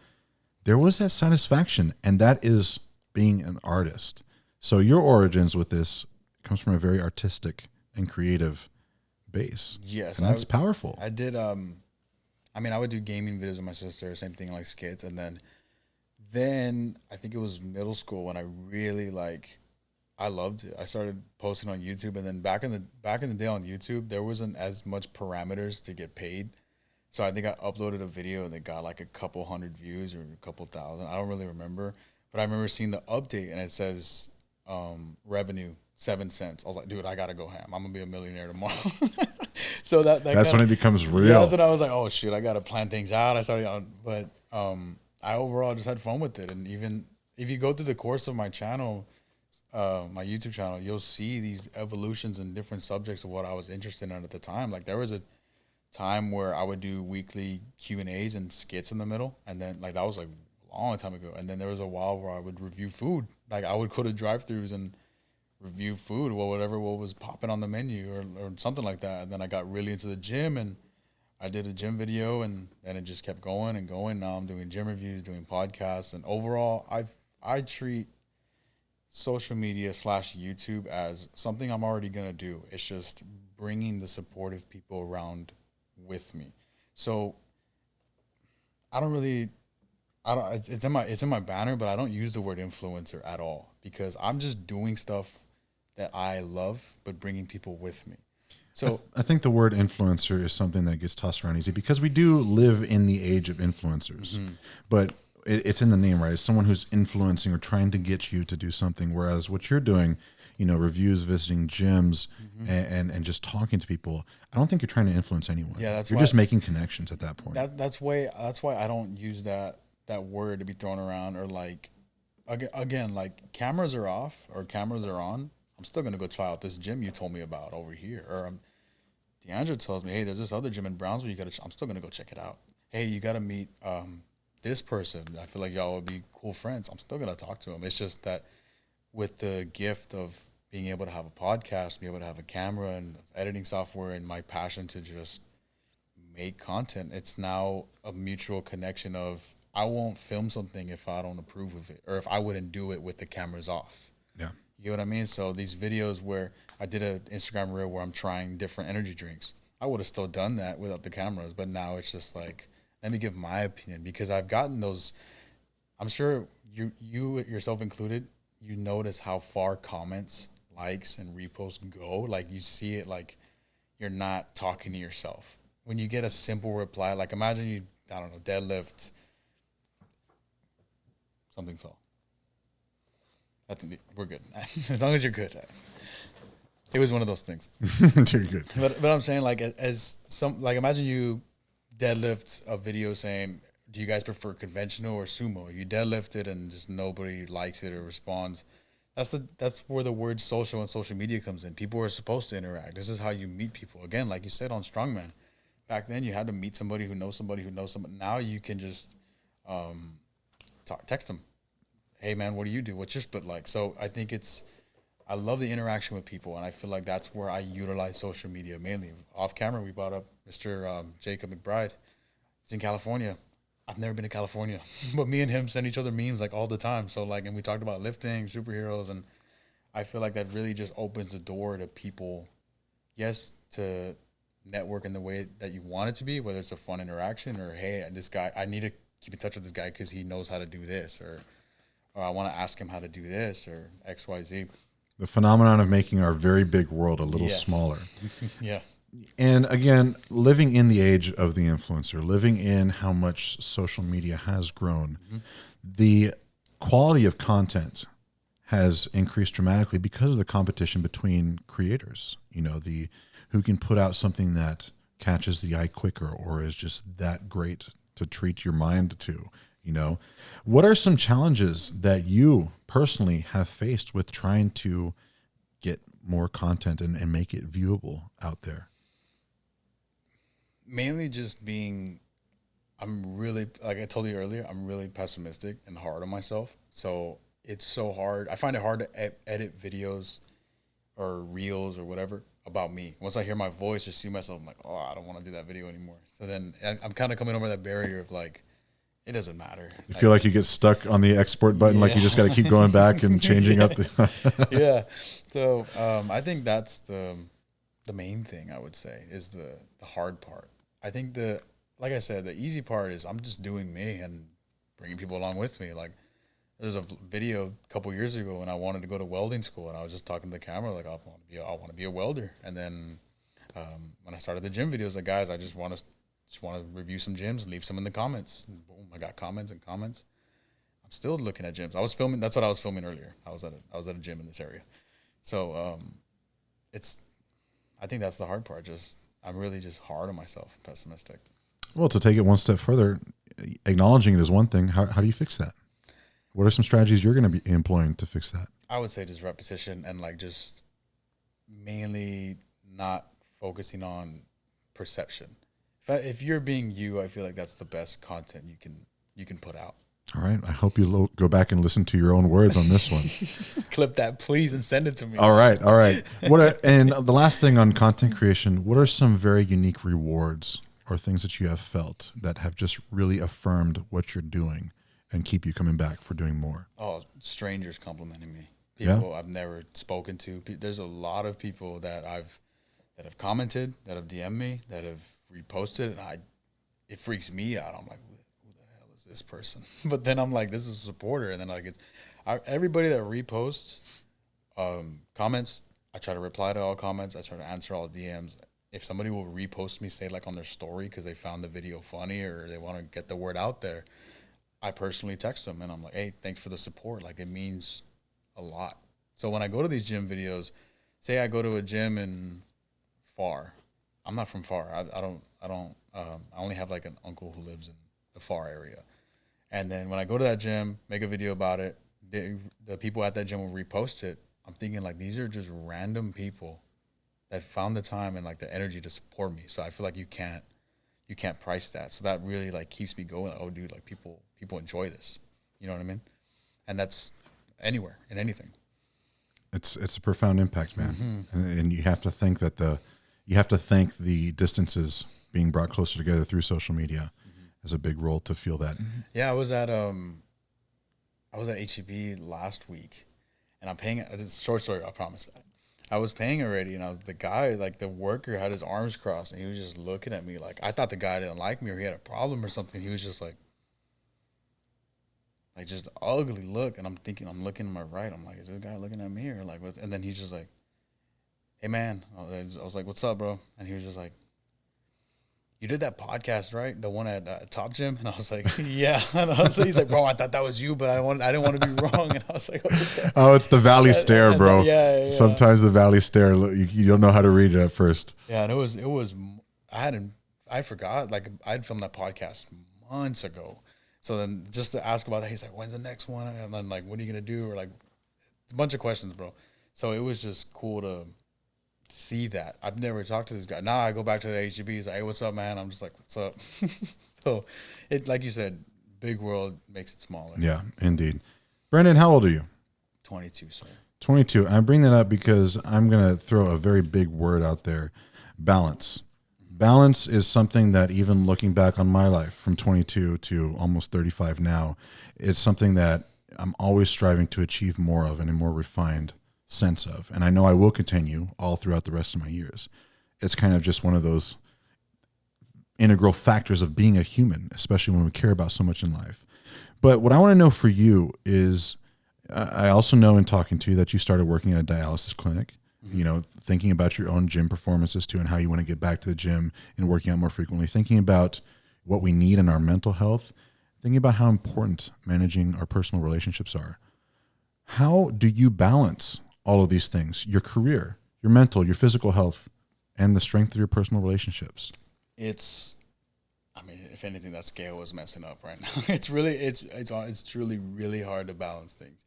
there was that satisfaction, and that is being an artist. So your origins with this comes from a very artistic and creative base. Yes. And that's powerful. I did, I would do gaming videos with my sister, same thing like skits. And then I think it was middle school when I really I loved it. I started posting on YouTube, and then back in the day on YouTube, there wasn't as much parameters to get paid. So I think I uploaded a video and it got like a couple hundred views or a couple thousand. I don't really remember. But I remember seeing the update and it says revenue 7 cents. I was like, dude, I gotta go ham. I'm gonna be a millionaire tomorrow. So that's when it becomes real. Yeah, that's when I was like, oh shit, I gotta plan things out. I started, but I overall just had fun with it. And even if you go through the course of my channel, my YouTube channel, you'll see these evolutions in different subjects of what I was interested in at the time. Like there was a time where I would do weekly Q&As and skits in the middle, and then like that was like long time ago. And then there was a while where I would review food. Like I would go to drive-thrus and review food, what was popping on the menu or something like that. And then I got really into the gym, and I did a gym video, and then it just kept going and going. Now I'm doing gym reviews, doing podcasts, and overall I treat social media / YouTube as something I'm already gonna do. It's just bringing the supportive people around with me. So it's in my banner, but I don't use the word influencer at all because I'm just doing stuff that I love, but bringing people with me. So I think the word influencer is something that gets tossed around easy because we do live in the age of influencers, but it's in the name, right? It's someone who's influencing or trying to get you to do something. Whereas what you're doing, reviews, visiting gyms, and just talking to people, I don't think you're trying to influence anyone. Yeah, you're just making connections at that point. That's why I don't use that word to be thrown around, or like again, like cameras are off or cameras are on. I'm still gonna go try out this gym you told me about over here, or DeAndre tells me, hey, there's this other gym in Brownsville I'm still gonna go check it out. Hey, you gotta meet this person, I feel like y'all would be cool friends. I'm still gonna talk to him. It's just that with the gift of being able to have a podcast, be able to have a camera and editing software, and my passion to just make content, it's now a mutual connection of I won't film something if I don't approve of it, or if I wouldn't do it with the cameras off. Yeah. You get what I mean? So these videos where I did an Instagram reel where I'm trying different energy drinks, I would have still done that without the cameras, but now it's just like, let me give my opinion, because I've gotten those. I'm sure you yourself included, you notice how far comments, likes, and reposts go. Like you see it, like you're not talking to yourself. When you get a simple reply, like imagine you, I don't know, deadlift, something fell. I think we're good. As long as you're good. It was one of those things. You're good. But I'm saying, like, as some, like, imagine you deadlift a video saying, do you guys prefer conventional or sumo? You deadlift it and just nobody likes it or responds. That's where the word social and social media comes in. People are supposed to interact. This is how you meet people. Again, like you said on Strongman, back then you had to meet somebody who knows somebody who knows somebody. Now you can just text them. Hey man, what do you do? What's your split like? So I think I love the interaction with people, and I feel like that's where I utilize social media mainly. Off camera, we brought up Mr. Jacob McBride. He's in California. I've never been to California, but me and him send each other memes like all the time. So like, and we talked about lifting, superheroes, and I feel like that really just opens the door to people, yes, to network in the way that you want it to be, whether it's a fun interaction or, hey, this guy, I need to keep in touch with this guy because he knows how to do this, or I want to ask him how to do this, or X, Y, Z. The phenomenon of making our very big world a little smaller. Yeah. And again, living in the age of the influencer, living in how much social media has grown, the quality of content has increased dramatically because of the competition between creators. You know, the who can put out something that catches the eye quicker or is just that great to treat your mind to. You know, what are some challenges that you personally have faced with trying to get more content and make it viewable out there? Mainly just being, I'm really, like I told you earlier, I'm really pessimistic and hard on myself. So it's so hard. I find it hard to edit videos or reels or whatever about me. Once I hear my voice or see myself, I'm like, oh, I don't want to do that video anymore. So then I'm kind of coming over that barrier of like, it doesn't matter. You feel like you get stuck on the export button, like you just got to keep going back and changing up the. Yeah. So I think that's the main thing I would say is the hard part. I think like I said, the easy part is I'm just doing me and bringing people along with me. Like there's a video a couple years ago when I wanted to go to welding school, and I was just talking to the camera like I want to be a welder. And then when I started the gym videos, like guys, I just want to review some gyms and leave some in the comments. And boom, I got comments and comments. I'm still looking at gyms. I was filming. That's what I was filming earlier. I was at a gym in this area. So I think that's the hard part. I'm really just hard on myself, pessimistic. Well, to take it one step further, acknowledging it is one thing. How do you fix that? What are some strategies you're going to be employing to fix that? I would say just repetition and like just mainly not focusing on perception. If you're being you, I feel like that's the best content you can put out. All right. I hope you go back and listen to your own words on this one. Clip that, please, and send it to me. All right. And the last thing on content creation, what are some very unique rewards or things that you have felt that have just really affirmed what you're doing and keep you coming back for doing more? Oh, strangers complimenting me. People I've never spoken to. There's a lot of people that have commented, that have DM'd me, that have reposted, and it freaks me out. I'm like, who the hell is this person? But then I'm like, this is a supporter, and then like everybody that reposts comments, I try to reply to all comments. I try to answer all DMs. If somebody will repost me, say like on their story because they found the video funny or they want to get the word out there, I personally text them and I'm like, hey, thanks for the support. Like it means a lot. So when I go to these gym videos, say I go to a gym in Far. I'm not from Far. I only have like an uncle who lives in the Far area. And then when I go to that gym, make a video about it, the people at that gym will repost it. I'm thinking like these are just random people that found the time and like the energy to support me. So I feel like you can't you can't price that. So that really like keeps me going. Like, oh, dude, like people enjoy this. You know what I mean? And that's anywhere in anything. It's a profound impact, man. And you have to think that you have to thank the distances being brought closer together through social media as a big role to feel that. Yeah, I was at HEB last week, and I'm paying. It's a short story, I promise. I was paying already, and the guy, like the worker, had his arms crossed, and he was just looking at me like I thought the guy didn't like me or he had a problem or something. He was just like just ugly look, and I'm thinking, I'm looking to my right. I'm like, is this guy looking at me or like what? And then he's just like, hey man, I was like, what's up, bro? And he was just like, you did that podcast, right? The one at Top Gym? And I was like, yeah. And he's like, bro, I thought that was you, but I didn't want to be wrong. And I was like, okay. Oh, it's the Valley Stare, bro. Yeah. Sometimes the Valley Stare, you don't know how to read it at first. Yeah, and it was. I forgot. Like I'd filmed that podcast months ago. So then just to ask about that, he's like, when's the next one? And then like, what are you gonna do? Or like, a bunch of questions, bro. So it was just cool to see that. I've never talked to this guy. Now I go back to the HEB. He's like, hey, what's up, man? I'm just like, what's up? So it, like you said, big world makes it smaller. Yeah, indeed. Brandon, how old are you? 22, sir. 22. I bring that up because I'm going to throw a very big word out there. Balance. Balance is something that even looking back on my life from 22 to almost 35 now, it's something that I'm always striving to achieve more of in a more refined sense of. And I know I will continue all throughout the rest of my years. It's kind of just one of those integral factors of being a human, especially when we care about so much in life. But what I want to know for you is, I also know in talking to you that you started working at a dialysis clinic, you know, thinking about your own gym performances too and how you want to get back to the gym and working out more frequently, thinking about what we need in our mental health, thinking about how important managing our personal relationships are. How do you balance all of these things, your career, your mental, your physical health, and the strength of your personal relationships? I mean, if anything, that scale was messing up right now. It's truly really hard to balance things.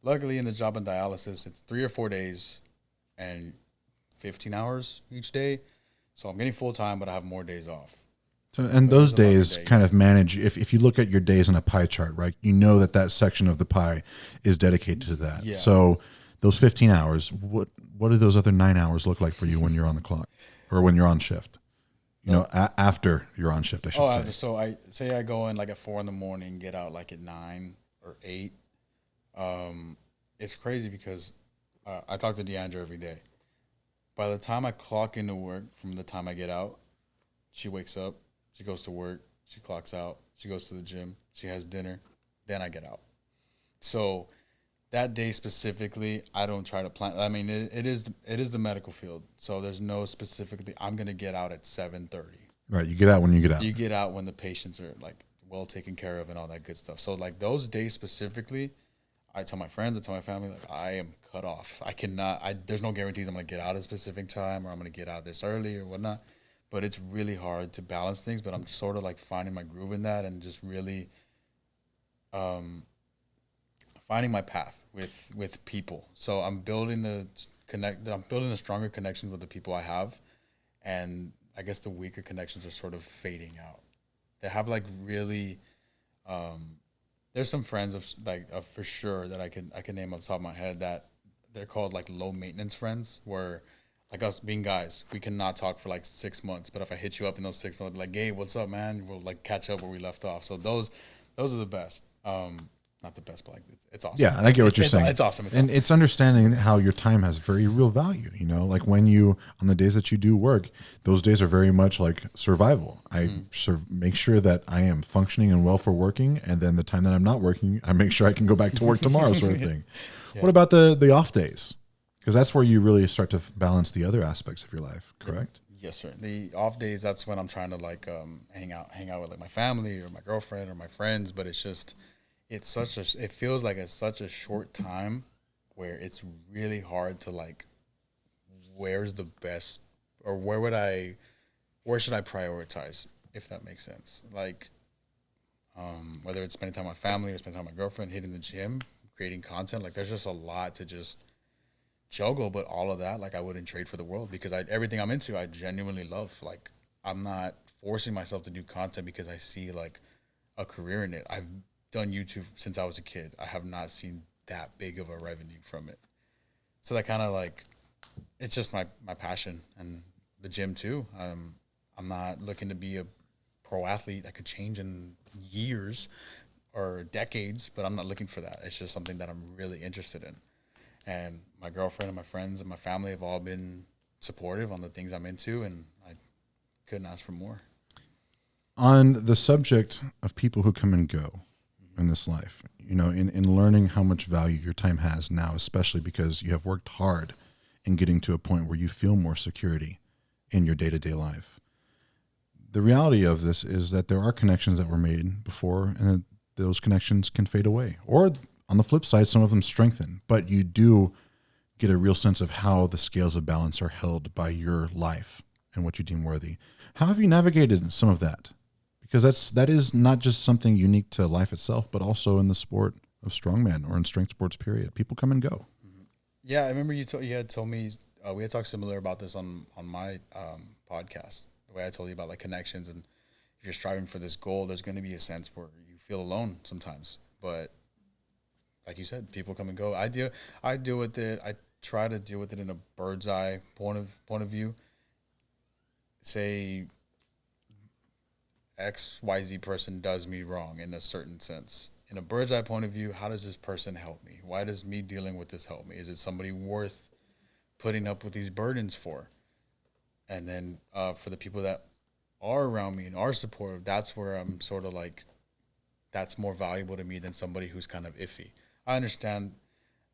Luckily, in the job in dialysis, it's 3 or 4 days and 15 hours each day. So I'm getting full time, but I have more days off. So, and those days kind of manage, if you look at your days on a pie chart, right, you know that section of the pie is dedicated to that. Yeah. So those 15 hours, what do those other 9 hours look like for you when you're on the clock or when you're on shift? You know, after you're on shift, I should say. So I go in like at 4 a.m, get out like at 9 or 8. It's crazy because I talk to Deandra every day. By the time I clock into work, from the time I get out, she wakes up, she goes to work, she clocks out, she goes to the gym, she has dinner, then I get out. So that day specifically, I don't try to plan. I mean, it is the medical field, so there's no specifically. I'm gonna get out at 7:30. Right, you get out when you get out. You get out when the patients are like well taken care of and all that good stuff. So like those days specifically, I tell my friends, I tell my family, like I am cut off. I cannot. There's no guarantees I'm gonna get out at a specific time or I'm gonna get out this early or whatnot. But it's really hard to balance things. But I'm sort of like finding my groove in that and just really, finding my path with people. So I'm building the stronger connections with the people I have, and I guess the weaker connections are sort of fading out. They have like really, there's some friends of for sure that I can name off the top of my head that they're called like low maintenance friends, where like us being guys, we cannot talk for like 6 months, but if I hit you up in those 6 months, like, hey, what's up, man? We'll like catch up where we left off. So those are the best. Not the best, but like it's awesome. Yeah, and I get what you're saying. It's awesome. It's understanding how your time has very real value. You know, like when you, on the days that you do work, those days are very much like survival. I make sure that I am functioning and well for working, and then the time that I'm not working, I make sure I can go back to work tomorrow, sort of thing. Yeah. What about the off days? Because that's where you really start to balance the other aspects of your life. Correct? Yes, sir. The off days, that's when I'm trying to like hang out with like my family or my girlfriend or my friends, but it's just. It feels like it's such a short time where it's really hard to like, where's the best, or where should I prioritize, if that makes sense? Like, whether it's spending time with my family or spending time with my girlfriend, hitting the gym, creating content, like there's just a lot to just juggle, but all of that, like I wouldn't trade for the world because everything I'm into, I genuinely love. Like I'm not forcing myself to do content because I see like a career in it. I've done YouTube since I was a kid. I have not seen that big of a revenue from it. So that kind of like, it's just my passion, and the gym too. I'm not looking to be a pro athlete that could change in years or decades, but I'm not looking for that. It's just something that I'm really interested in. And my girlfriend and my friends and my family have all been supportive on the things I'm into, and I couldn't ask for more. On the subject of people who come and go in this life, you know, in learning how much value your time has now, especially because you have worked hard in getting to a point where you feel more security in your day-to-day life. The reality of this is that there are connections that were made before, and those connections can fade away. Or on the flip side, some of them strengthen, but you do get a real sense of how the scales of balance are held by your life and what you deem worthy. How have you navigated some of that? Because that is not just something unique to life itself, but also in the sport of strongman or in strength sports, period. People come and go. Yeah, I remember you had told me, we had talked similar about this on my podcast, the way I told you about like connections, and if you're striving for this goal, there's going to be a sense where you feel alone sometimes. But like you said, people come and go. I deal with it. I try to deal with it in a bird's eye point of view. Say XYZ person does me wrong in a certain sense. In a bird's eye point of view, how does this person help me? Why does me dealing with this help me? Is it somebody worth putting up with these burdens for? And then for the people that are around me and are supportive, that's where I'm sort of like, that's more valuable to me than somebody who's kind of iffy. I understand.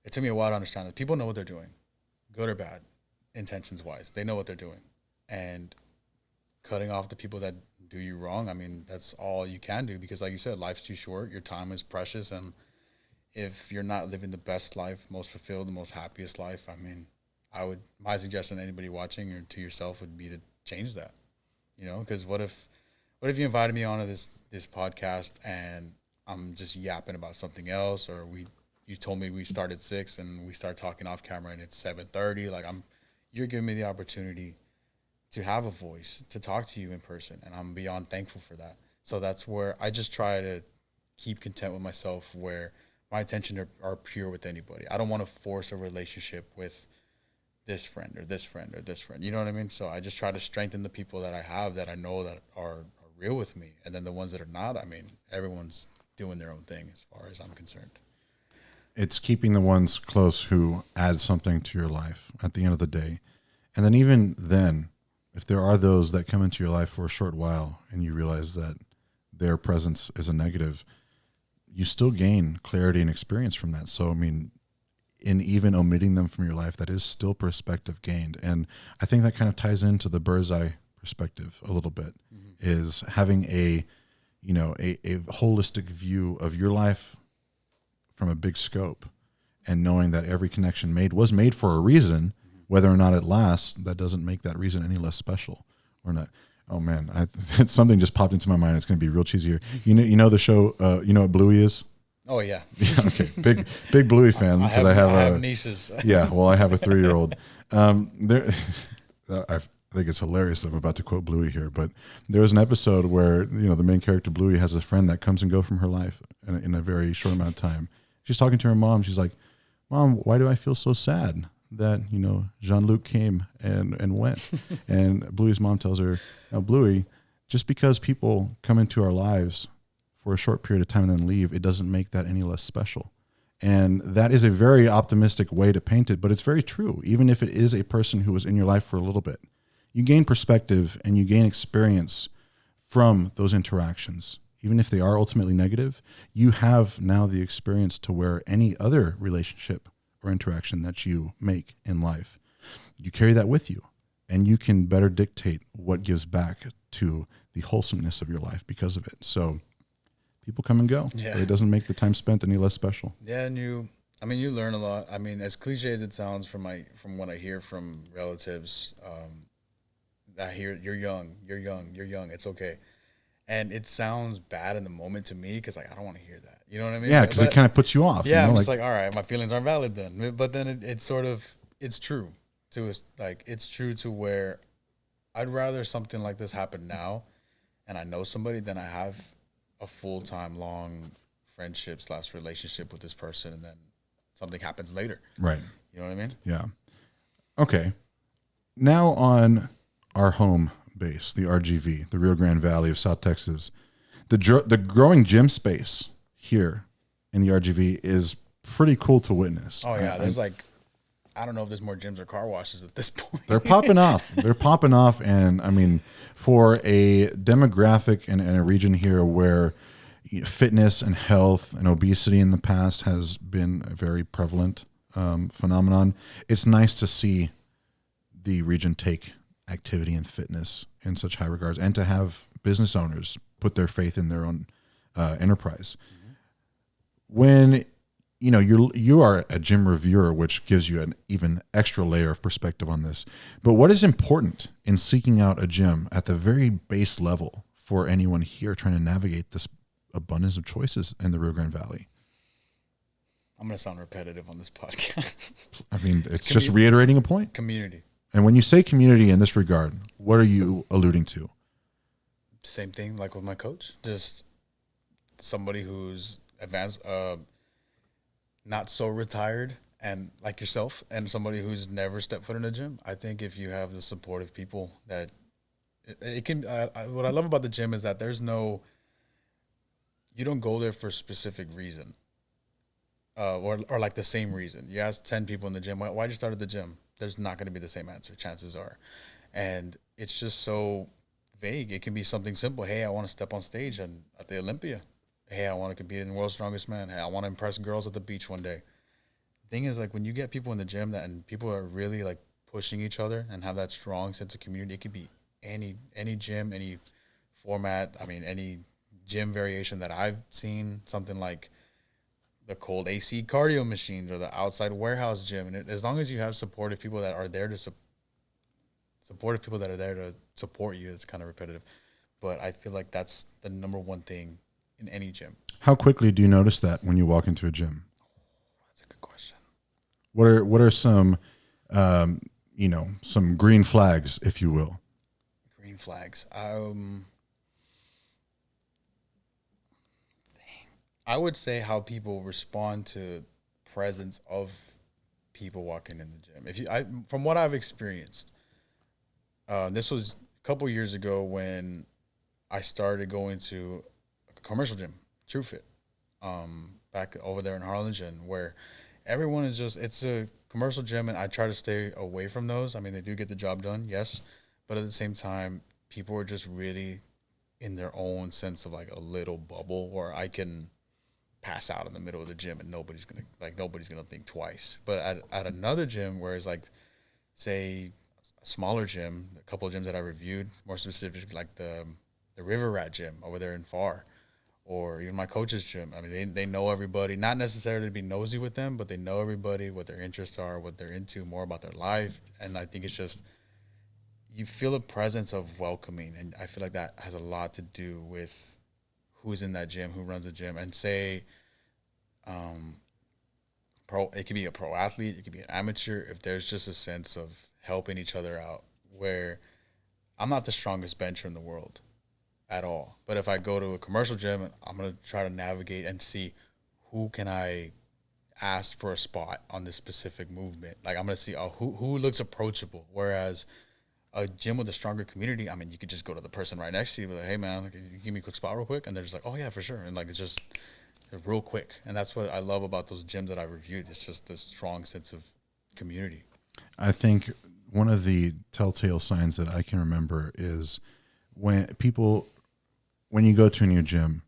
It took me a while to understand that people know what they're doing, good or bad, intentions wise. They know what they're doing. And cutting off the people that do you wrong, I mean, that's all you can do, because like you said, life's too short. Your time is precious. And if you're not living the best life, most fulfilled, the most happiest life, I mean, my suggestion to anybody watching or to yourself would be to change that, you know, because what if you invited me onto this podcast and I'm just yapping about something else, or you told me we start at 6 and we start talking off camera and it's 7:30, like you're giving me the opportunity to have a voice, to talk to you in person, and I'm beyond thankful for that. So that's where I just try to keep content with myself, where my intentions are pure with anybody. I don't want to force a relationship with this friend or this friend or this friend. You know what I mean? So I just try to strengthen the people that I have that I know that are real with me. And then the ones that are not, I mean, everyone's doing their own thing as far as I'm concerned. It's keeping the ones close who add something to your life at the end of the day. And then even then, if there are those that come into your life for a short while and you realize that their presence is a negative, you still gain clarity and experience from that. So, I mean, in even omitting them from your life, that is still perspective gained. And I think that kind of ties into the bird's eye perspective a little bit, is having a holistic view of your life from a big scope, and knowing that every connection was made for a reason. Whether or not it lasts, that doesn't make that reason any less special or not. Oh man, something just popped into my mind. It's going to be real cheesy here. You know the show. You know what Bluey is? Oh yeah. Yeah, okay. Big Bluey fan, because I have nieces. Yeah, well, I have a 3-year-old. I think it's hilarious that I'm about to quote Bluey here, but there was an episode where the main character Bluey has a friend that comes and goes from her life in a very short amount of time. She's talking to her mom. She's like, "Mom, why do I feel so sad that Jean-Luc came and went?" And Bluey's mom tells her, "Now, Bluey, just because people come into our lives for a short period of time and then leave, it doesn't make that any less special." And that is a very optimistic way to paint it, but it's very true. Even if it is a person who was in your life for a little bit, you gain perspective and you gain experience from those interactions. Even if they are ultimately negative, you have now the experience to where any other relationship or interaction that you make in life, you carry that with you, and you can better dictate what gives back to the wholesomeness of your life because of it. So people come and go, but it doesn't make the time spent any less special. Yeah, and you learn a lot. I mean, as cliche as it sounds from what I hear from relatives, I hear you're young, it's okay. And it sounds bad in the moment to me, because I don't want to hear that. You know what I mean? Yeah, because it kind of puts you off. Yeah, I'm just like, all right, my feelings aren't valid then. But then it's true to us. Like, it's true to where I'd rather something like this happen now and I know somebody, then I have a full-time long friendship / relationship with this person, and then something happens later. Right. You know what I mean? Yeah. Okay. Now on our home base, the RGV, the Rio Grande Valley of South Texas, the growing gym space here in the RGV is pretty cool to witness. Oh yeah, there's like, I don't know if there's more gyms or car washes at this point. They're popping off. They're popping off. And I mean, for a demographic and a region here where fitness and health and obesity in the past has been a very prevalent phenomenon, it's nice to see the region take activity and fitness in such high regards, and to have business owners put their faith in their own enterprise. Mm-hmm. When you are a gym reviewer, which gives you an even extra layer of perspective on this. But what is important in seeking out a gym at the very base level for anyone here trying to navigate this abundance of choices in the Rio Grande Valley? I'm going to sound repetitive on this podcast. I mean, it's just reiterating a point. Community. And when you say community in this regard, what are you alluding to? Same thing like with my coach. Just somebody who's advanced, not so retired, and like yourself, and somebody who's never stepped foot in a gym. I think if you have the supportive people, that it can. What I love about the gym is that you don't go there for a specific reason, or like the same reason. You ask 10 people in the gym, why'd you start at the gym? There's not going to be the same answer, chances are, and it's just so vague. It can be something simple. Hey, I want to step on stage at the Olympia. Hey, I want to compete in the World's Strongest Man. Hey, I want to impress girls at the beach one day. The thing is, like, when you get people in the gym and people are really like pushing each other and have that strong sense of community, it could be any gym, any format. I mean, any gym variation that I've seen, something like the cold AC cardio machines or the outside warehouse gym. And as long as you have supportive people that are there to support you, it's kind of repetitive. But I feel like that's the number one thing in any gym. How quickly do you notice that when you walk into a gym? That's a good question. What are some some green flags, if you will? Green flags. I would say how people respond to presence of people walking in the gym. From what I've experienced, this was a couple years ago when I started going to a commercial gym, TrueFit, back over there in Harlingen, where everyone is it's a commercial gym, and I try to stay away from those. I mean, they do get the job done, yes, but at the same time, people are just really in their own sense of like a little bubble where I can pass out in the middle of the gym and nobody's gonna think twice. But at another gym where it's like, say, a smaller gym, a couple of gyms that I reviewed, more specific, like the River Rat gym over there in Far, or even my coach's gym. I mean, they know everybody, not necessarily to be nosy with them, but they know everybody, what their interests are, what they're into, more about their life. And I think it's just, you feel a presence of welcoming, and I feel like that has a lot to do with who's in that gym, who runs the gym. And say, it could be a pro athlete, it could be an amateur. If there's just a sense of helping each other out, where I'm not the strongest bencher in the world at all, but if I go to a commercial gym, I'm going to try to navigate and see who can I ask for a spot on this specific movement. Like, I'm going to see who looks approachable. Whereas a gym with a stronger community, I mean, you could just go to the person right next to you, like, hey man, can you give me a quick spot real quick? And they're just like, oh yeah, for sure. And like, it's just real quick. And that's what I love about those gyms that I reviewed. It's just this strong sense of community. I think one of the telltale signs that I can remember is when you go to a new gym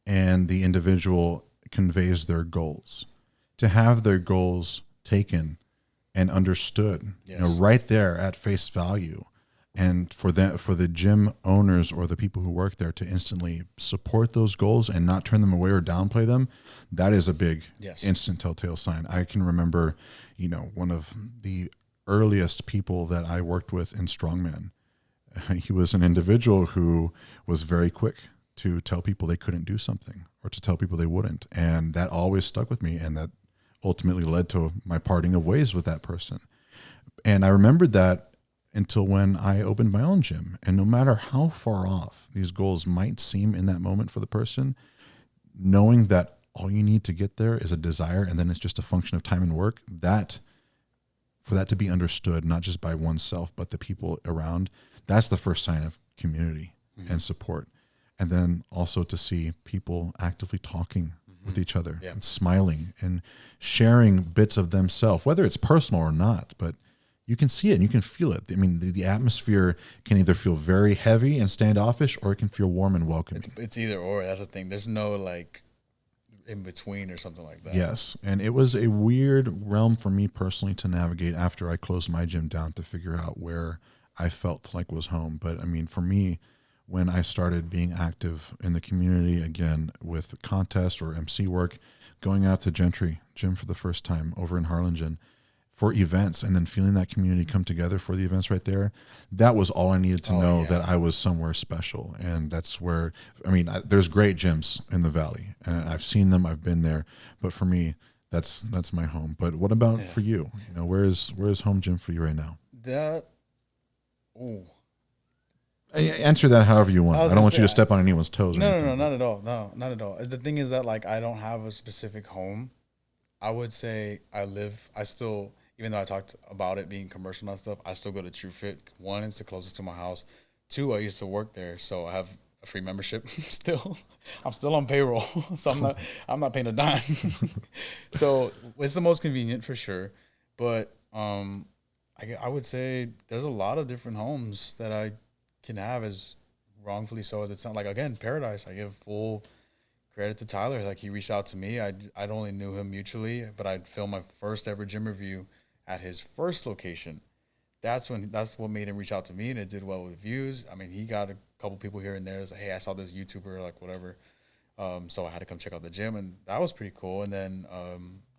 and the individual conveys their goals, to have their goals taken and understood, yes, right there at face value, and for the gym owners or the people who work there to instantly support those goals and not turn them away or downplay them, that is a big, yes, instant telltale sign. I can remember, one of the earliest people that I worked with in Strongman, he was an individual who was very quick to tell people they couldn't do something or to tell people they wouldn't. And that always stuck with me, and that ultimately led to my parting of ways with that person. And I remembered that until when I opened my own gym. And no matter how far off these goals might seem in that moment for the person, knowing that all you need to get there is a desire, and then it's just a function of time and work, that for that to be understood, not just by oneself, but the people around, that's the first sign of community and support. And then also to see people actively talking with each other and smiling and sharing bits of themselves, whether it's personal or not, but you can see it and you can feel it. I mean, the atmosphere can either feel very heavy and standoffish, or it can feel warm and welcoming. It's either or. That's the thing. There's no like in between or something like that. Yes. And it was a weird realm for me personally to navigate after I closed my gym down to figure out where I felt like was home. But I mean, for me, when I started being active in the community again with contests or MC work, going out to Gentry Gym for the first time over in Harlingen for events, and then feeling that community come together for the events right there, that was all I needed to know that I was somewhere special. And that's where, I mean, there's great gyms in the Valley, and I've seen them, I've been there, but for me, that's my home. But what about for you? You know, where's home gym for you right now? Answer that however you want. I don't want you to step on anyone's toes. No, not at all. No, not at all. The thing is that like I don't have a specific home. I would say I still, even though I talked about it being commercial and stuff, I still go to True Fit. One, it's the closest to my house. Two, I used to work there, so I have a free membership still. I'm still on payroll, so I'm not paying a dime. So it's the most convenient for sure. But I would say there's a lot of different homes that I can have, as wrongfully so as it sounds. Like, again, Paradise, I give full credit to Tyler. Like, he reached out to me. I'd only knew him mutually, but I'd filmed my first ever gym review at his first location. That's what made him reach out to me, and it did well with views. I mean, he got a couple people here and there. It's like, hey, I saw this YouTuber, like whatever. So I had to come check out the gym, and that was pretty cool. And then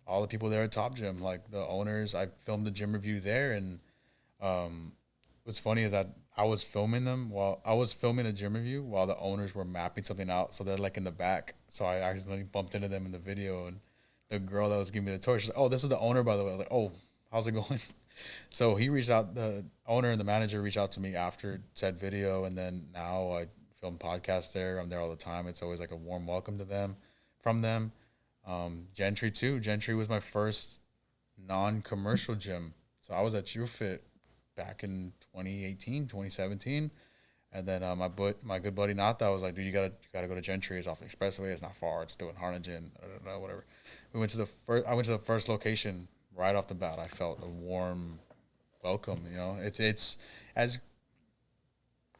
all the people there at Top Gym, like the owners, I filmed the gym review there. And what's funny is that I was filming a gym review while the owners were mapping something out. So they're like in the back. So I accidentally bumped into them in the video, and the girl that was giving me the tour, she's like, "Oh, this is the owner, by the way." I was like, "Oh, how's it going?" So he reached out, the owner and the manager reached out to me after said video, and then now I film podcasts there. I'm there all the time. It's always like a warm welcome to them, from them. Gentry too. Gentry was my first non-commercial gym. So I was at TrueFit back in 2018, 2017. And then my good buddy Nata was like, "Dude, you gotta go to Gentry. It's off the expressway. It's not far. It's still in Harlingen. I don't know, whatever." I went to the first location. Right off the bat, I felt a warm welcome. You know, it's as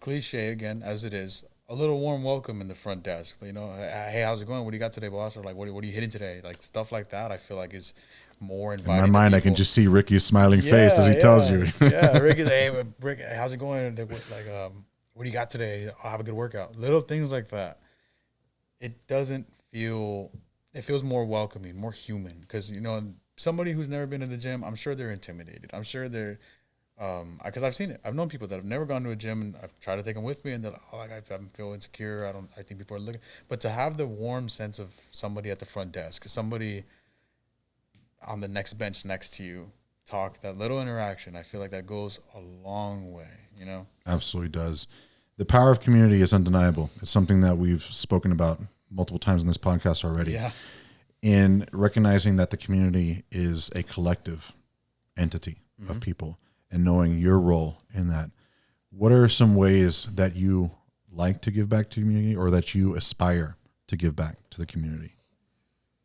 cliche again as it is, a little warm welcome in the front desk. You know, "Hey, how's it going? What do you got today, boss?" Or like, what are you hitting today? Like stuff like that. I feel like is more inviting. In my mind, I can just see Ricky's smiling face as he tells you. Yeah, Ricky's, "Hey, Rick, how's it going? Like, what do you got today? I'll have a good workout." Little things like that. It doesn't feel. It feels more welcoming, more human, because you know. Somebody who's never been to the gym, I'm sure they're intimidated. I'm sure they're, because I've seen it. I've known people that have never gone to a gym, and I've tried to take them with me, and they're like, "Oh, I feel insecure. I think people are looking." But to have the warm sense of somebody at the front desk, somebody on the next bench next to you, that little interaction, I feel like that goes a long way, you know? Absolutely does. The power of community is undeniable. It's something that we've spoken about multiple times in this podcast already. Yeah. In recognizing that the community is a collective entity of people and knowing your role in that. What are some ways that you like to give back to the community, or that you aspire to give back to the community?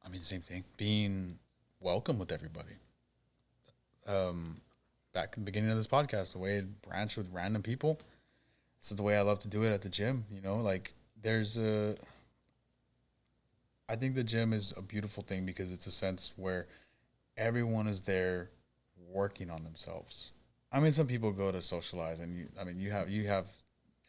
I mean, same thing. Being welcome with everybody. Back in the beginning of this podcast, the way it branched with random people, this is the way I love to do it at the gym. You know, like I think the gym is a beautiful thing because it's a sense where everyone is there working on themselves. I mean, some people go to socialize, and you have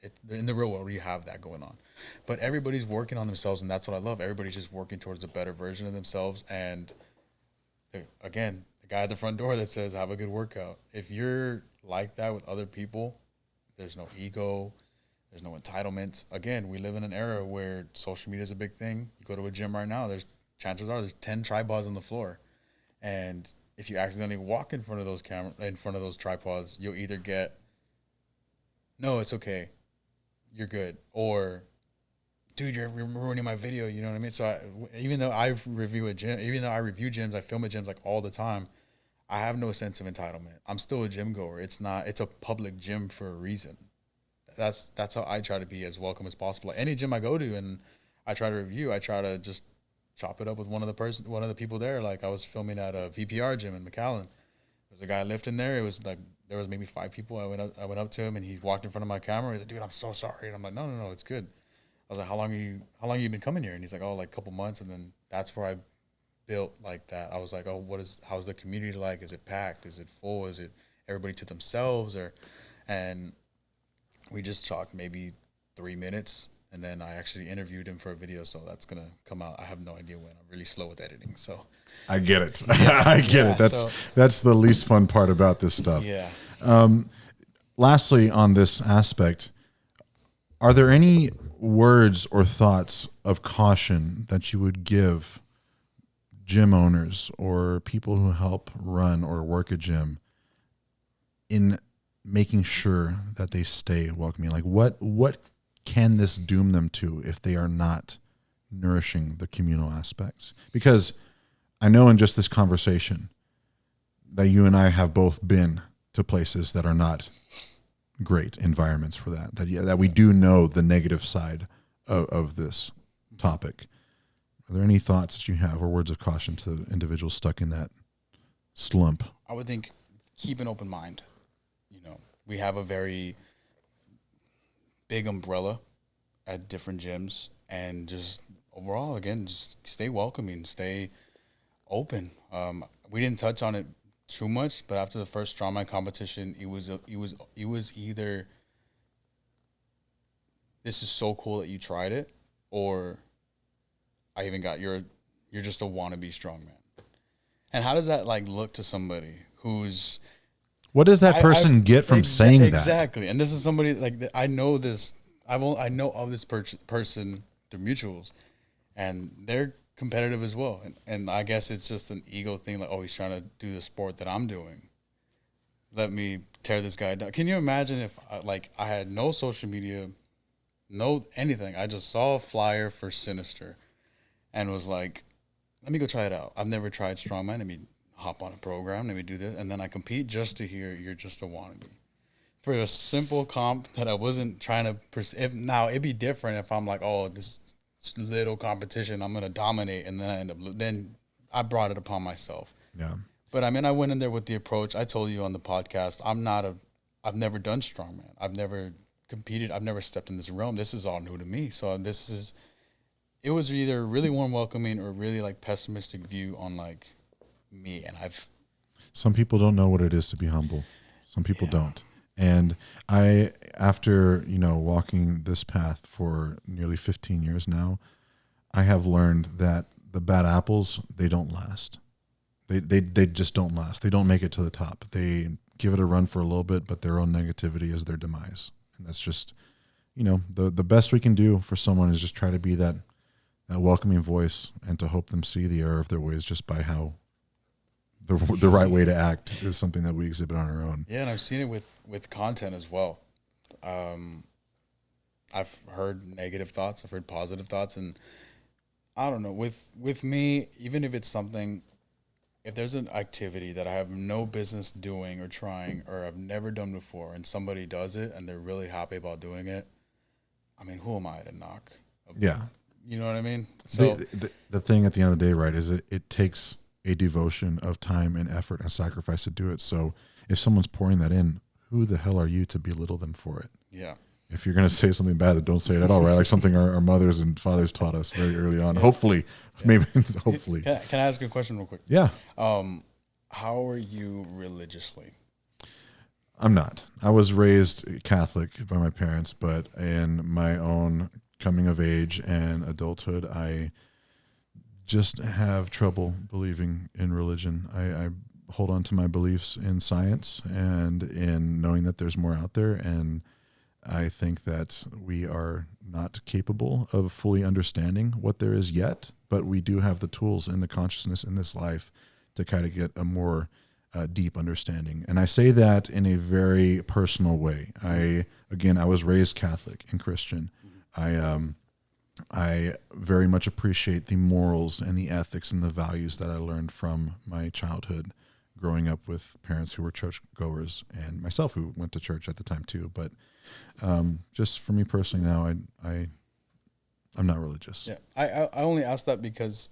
it in the real world. You have that going on, but everybody's working on themselves, and that's what I love. Everybody's just working towards a better version of themselves. And again, the guy at the front door that says, "Have a good workout." If you're like that with other people, there's no ego. There's no entitlement. Again, we live in an era where social media is a big thing. You go to a gym right now, chances are there's 10 tripods on the floor. And if you accidentally walk in front of those tripods, you'll either get no, it's okay, you're good, or dude, you're ruining my video. You know what I mean? So even though I review a gym, even though I review gyms, I film at gyms like all the time. I have no sense of entitlement. I'm still a gym goer. It's not. It's a public gym for a reason. That's how I try to be as welcome as possible. Any gym I go to and I try to review, I try to just chop it up with one of the people there. Like I was filming at a VPR gym in McAllen. There's a guy lifting there. It was like there was maybe 5 people. I went up to him and he walked in front of my camera. He's like, "Dude, I'm so sorry." And I'm like, "No, no, no, it's good." I was like, how long you been coming here?" And he's like, "Oh, like a couple months." And then that's where I built like that. I was like, "Oh, how's the community like? Is it packed? Is it full? Is it everybody to themselves?" And we just talked maybe 3 minutes, and then I actually interviewed him for a video. So that's gonna come out. I have no idea when. I'm really slow with editing. So I get it. I get it. That's the least fun part about this stuff. yeah. Lastly, on this aspect, are there any words or thoughts of caution that you would give gym owners or people who help run or work a gym in making sure that they stay welcoming? Like what can this doom them to if they are not nourishing the communal aspects? Because I know in just this conversation that you and I have both been to places that are not great environments for that we do know the negative side of this topic. Are there any thoughts that you have or words of caution to individuals stuck in that slump? I would think keep an open mind. You know, we have a very big umbrella at different gyms, and just overall, again, just stay welcoming, stay open. We didn't touch on it too much, but after the first strongman competition, it was either this is so cool that you tried it, or I even got you're just a wannabe strongman. And how does that like look to somebody who's what does that person get from saying that? Exactly. And this is somebody like I know this. I know of this person through mutuals, and they're competitive as well. And I guess it's just an ego thing. Like, oh, he's trying to do the sport that I'm doing. Let me tear this guy down. Can you imagine if I had no social media, no anything? I just saw a flyer for Sinister, and was like, let me go try it out. I've never tried strongman. Let me hop on a program. Let me do this, and then I compete just to hear you're just a wannabe. For a simple comp that I wasn't trying to now it'd be different if I'm like, oh, this little competition, I'm gonna dominate, and then I end up then I brought it upon myself. Yeah. But I mean, I went in there with the approach. I told you on the podcast, I've never done strongman. I've never competed. I've never stepped in this realm. This is all new to me. So it was either really warm welcoming or really like pessimistic view on like me. And some people don't know what it is to be humble. Some people don't. And I, after, walking this path for nearly 15 years now, I have learned that the bad apples, they don't last. They just don't last. They don't make it to the top. They give it a run for a little bit, but their own negativity is their demise. And that's just, the best we can do for someone is just try to be that welcoming voice and to help them see the error of their ways just by how the right way to act is something that we exhibit on our own. Yeah, and I've seen it with content as well. I've heard negative thoughts. I've heard positive thoughts. And I don't know, with me, even if it's something, if there's an activity that I have no business doing or trying or I've never done before and somebody does it and they're really happy about doing it, I mean, who am I to knock? Yeah. You know what I mean? So the thing at the end of the day, right, is it takes a devotion of time and effort and sacrifice to do it. So if someone's pouring that in, who the hell are you to belittle them for it? Yeah. If you're going to say something bad, then don't say it at all, right? Like something our mothers and fathers taught us very early on. Yeah. Hopefully. Can I ask you a question real quick? Yeah. How are you religiously? I'm not. I was raised Catholic by my parents, but in my own coming of age and adulthood, I just have trouble believing in religion. I hold on to my beliefs in science and in knowing that there's more out there. And I think that we are not capable of fully understanding what there is yet, but we do have the tools and the consciousness in this life to kind of get a more deep understanding. And I say that in a very personal way. I was raised Catholic and Christian. I very much appreciate the morals and the ethics and the values that I learned from my childhood, growing up with parents who were churchgoers and myself who went to church at the time too. But just for me personally now, I'm not religious. Yeah, I only asked that because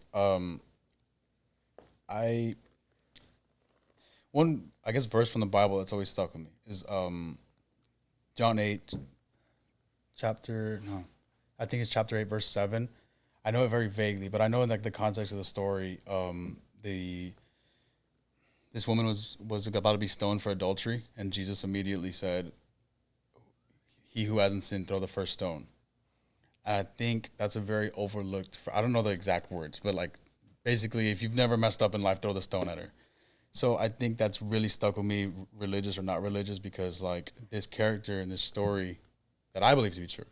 one verse from the Bible that's always stuck with me is John 8 I think it's chapter 8 verse 7. I know it very vaguely, but I know in like the context of the story, this woman was about to be stoned for adultery, and Jesus immediately said, "He who hasn't sinned, throw the first stone." I think that's a very overlooked. I don't know the exact words, but like basically, if you've never messed up in life, throw the stone at her. So I think that's really stuck with me, religious or not religious, because like this character in this story that I believe to be true,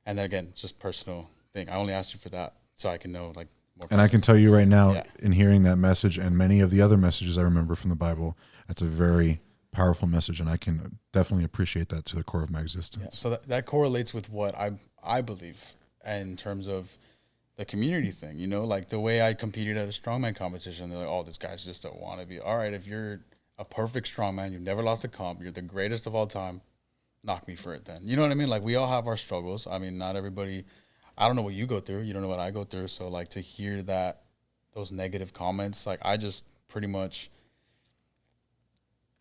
and then again, it's just personal thing. I only asked you for that so I can know like more. And I can tell you right now, in hearing that message and many of the other messages I remember from the Bible, that's a very powerful message, and I can definitely appreciate that to the core of my existence. Yeah, so that correlates with what I believe in terms of the community thing, you know, like the way I competed at a strongman competition. They're like, "Oh, this guy's just don't want to be." All right, if you're a perfect strongman, you've never lost a comp, you're the greatest of all time, knock me for it then. You know what I mean? Like we all have our struggles. I mean, not everybody, I don't know what you go through. You don't know what I go through. So like to hear that, those negative comments, like I just pretty much,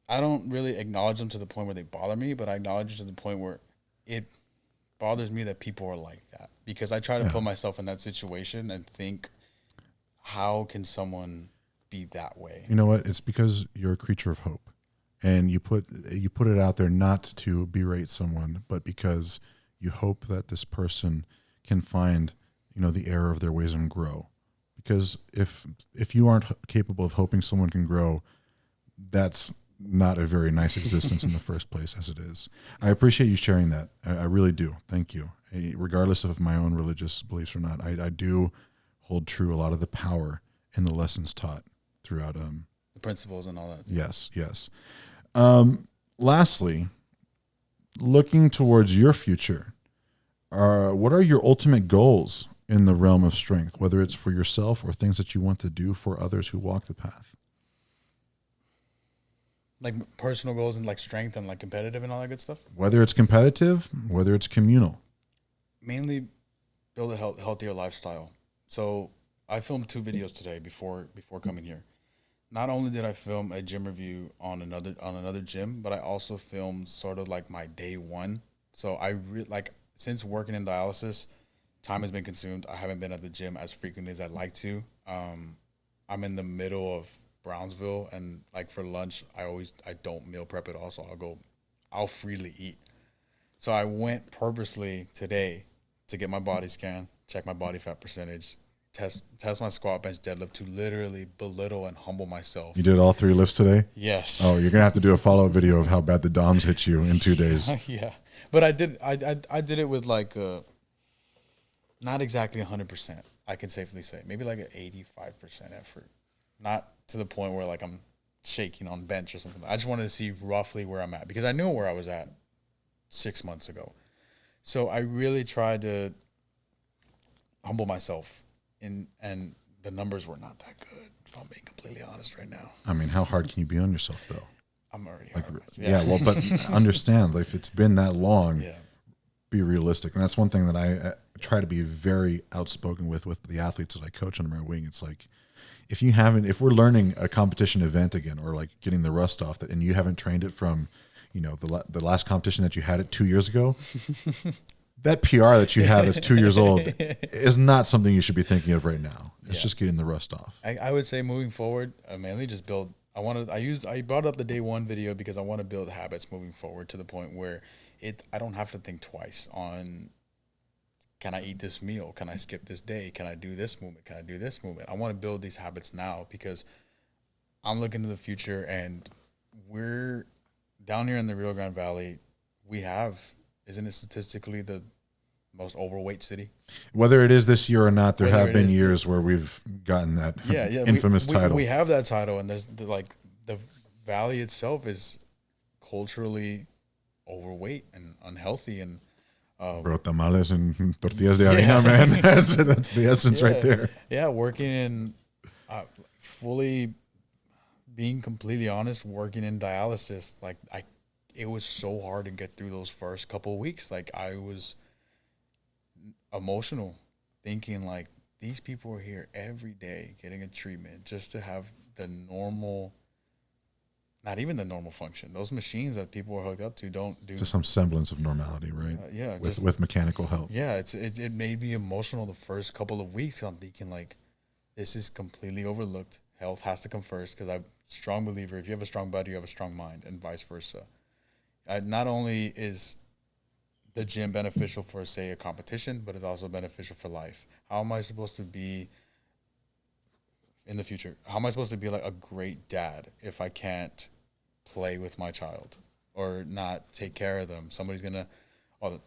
I don't really acknowledge them to the point where they bother me, but I acknowledge it to the point where it bothers me that people are like that, because I try to put myself in that situation and think, how can someone be that way? You know what? It's because you're a creature of hope, and you put it out there not to berate someone, but because you hope that this person can find, you know, the error of their ways and grow. Because if you aren't capable of hoping someone can grow, that's not a very nice existence in the first place as it is. I appreciate you sharing that. I really do. Thank you. Regardless of my own religious beliefs or not, I do hold true a lot of the power in the lessons taught throughout The principles and all that. Yes. Lastly, looking towards your future, what are your ultimate goals in the realm of strength, whether it's for yourself or things that you want to do for others who walk the path? Like personal goals and like strength and like competitive and all that good stuff? Whether it's competitive, whether it's communal. Mainly build a healthier lifestyle. So I filmed 2 videos today before coming here. Not only did I film a gym review on another gym, but I also filmed sort of like my day one. So since working in dialysis, time has been consumed. I haven't been at the gym as frequently as I'd like to. I'm in the middle of Brownsville, and like for lunch, I don't meal prep at all. So I'll freely eat. So I went purposely today to get my body scan, check my body fat percentage, test my squat, bench, deadlift, to literally belittle and humble myself. You did all 3 lifts today? Yes. Oh, you're gonna have to do a follow-up video of how bad the DOMs hit you in 2 days. Yeah, but I did it with like not exactly 100%. I can safely say maybe like an 85% effort, not to the point where like I'm shaking on bench or something. I just wanted to see roughly where I'm at, because I knew where I was at 6 months ago. So I really tried to humble myself, and the numbers were not that good, if I'm being completely honest right now. I mean, how hard can you be on yourself though? I'm already like, hard. well, but understand, like, if it's been that long, be realistic. And that's one thing that I try to be very outspoken with the athletes that I coach under my wing. It's like, if we're learning a competition event again, or like getting the rust off that, and you haven't trained it from, you know, the last competition that you had it 2 years ago, that PR that you have that's 2 years old is not something you should be thinking of right now. It's just getting the rust off. I would say moving forward, mainly just build. I brought up the day one video because I want to build habits moving forward to the point where I don't have to think twice on, can I eat this meal? Can I skip this day? Can I do this movement? Can I do this movement? I want to build these habits now, because I'm looking to the future, and we're down here in the Rio Grande Valley. Isn't it statistically the most overweight city? Whether it is this year or not, there have been years where we've gotten that infamous title. We have that title, and there's the Valley itself is culturally overweight and unhealthy, and Bro, tamales and tortillas de harina, man. That's the essence right there. Yeah, working in fully being completely honest, working in dialysis, like it was so hard to get through those first couple of weeks. Like I was emotional, thinking like these people are here every day getting a treatment just to have the normal, not even the normal function. Those machines that people are hooked up to don't do. Just some semblance of normality, right? Yeah, with mechanical help. Yeah, it made me emotional the first couple of weeks. I'm thinking like, this is completely overlooked. Health has to come first, because I'm a strong believer. If you have a strong body, you have a strong mind, and vice versa. Not only is the gym beneficial for, say, a competition, but it's also beneficial for life. How am I supposed to be in the future? How am I supposed to be like a great dad if I can't play with my child or not take care of them? Somebody's gonna, oh,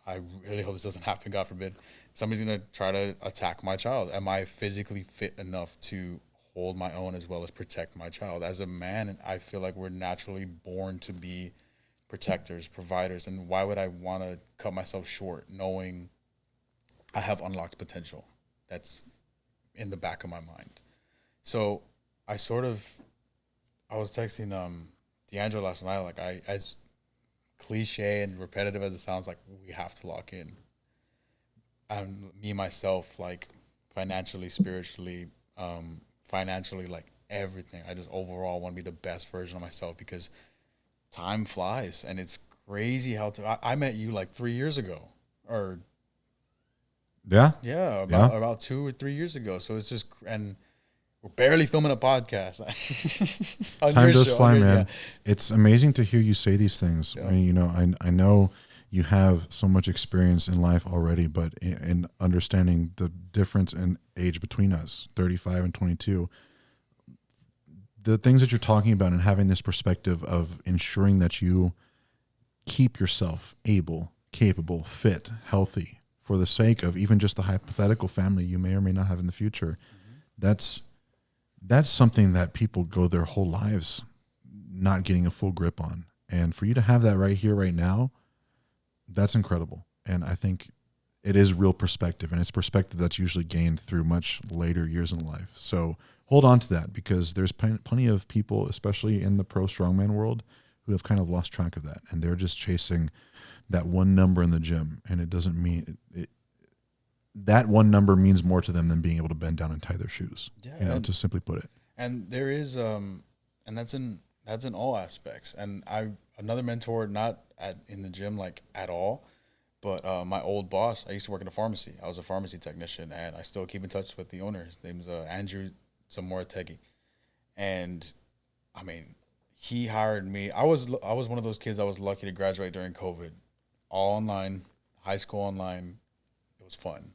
I really hope this doesn't happen, God forbid. Somebody's gonna try to attack my child. Am I physically fit enough to hold my own as well as protect my child? As a man, I feel like we're naturally born to be protectors, providers, and why would I want to cut myself short knowing I have unlocked potential that's in the back of my mind? So I was texting D'Angelo last night, like, as cliche and repetitive as it sounds, like, we have to lock in. Me, myself, like, financially, spiritually, financially, like, everything. I just overall want to be the best version of myself, because time flies, and it's crazy how I met you like 3 years ago, or about 2 or 3 years ago. So it's just, and we're barely filming a podcast. Time does fly, man. Yeah. It's amazing to hear you say these things. Yeah. I mean, I know you have so much experience in life already, but in understanding the difference in age between us, 35 and 22, the things that you're talking about and having this perspective of ensuring that you keep yourself able, capable, fit, healthy for the sake of even just the hypothetical family you may or may not have in the future. Mm-hmm. That's something that people go their whole lives not getting a full grip on. And for you to have that right here, right now, that's incredible. And I think it is real perspective, and it's perspective that's usually gained through much later years in life. So hold on to that, because there's plenty of people, especially in the pro strongman world, who have kind of lost track of that, and they're just chasing that one number in the gym, and it doesn't mean that one number means more to them than being able to bend down and tie their shoes. Yeah, to simply put it. And there is, and that's in all aspects. And another mentor, not in the gym like at all, but my old boss. I used to work in a pharmacy. I was a pharmacy technician, and I still keep in touch with the owner. His name's Andrew Zamorategi, and I mean, he hired me. I was one of those kids that was lucky to graduate during COVID, all online, high school online. It was fun.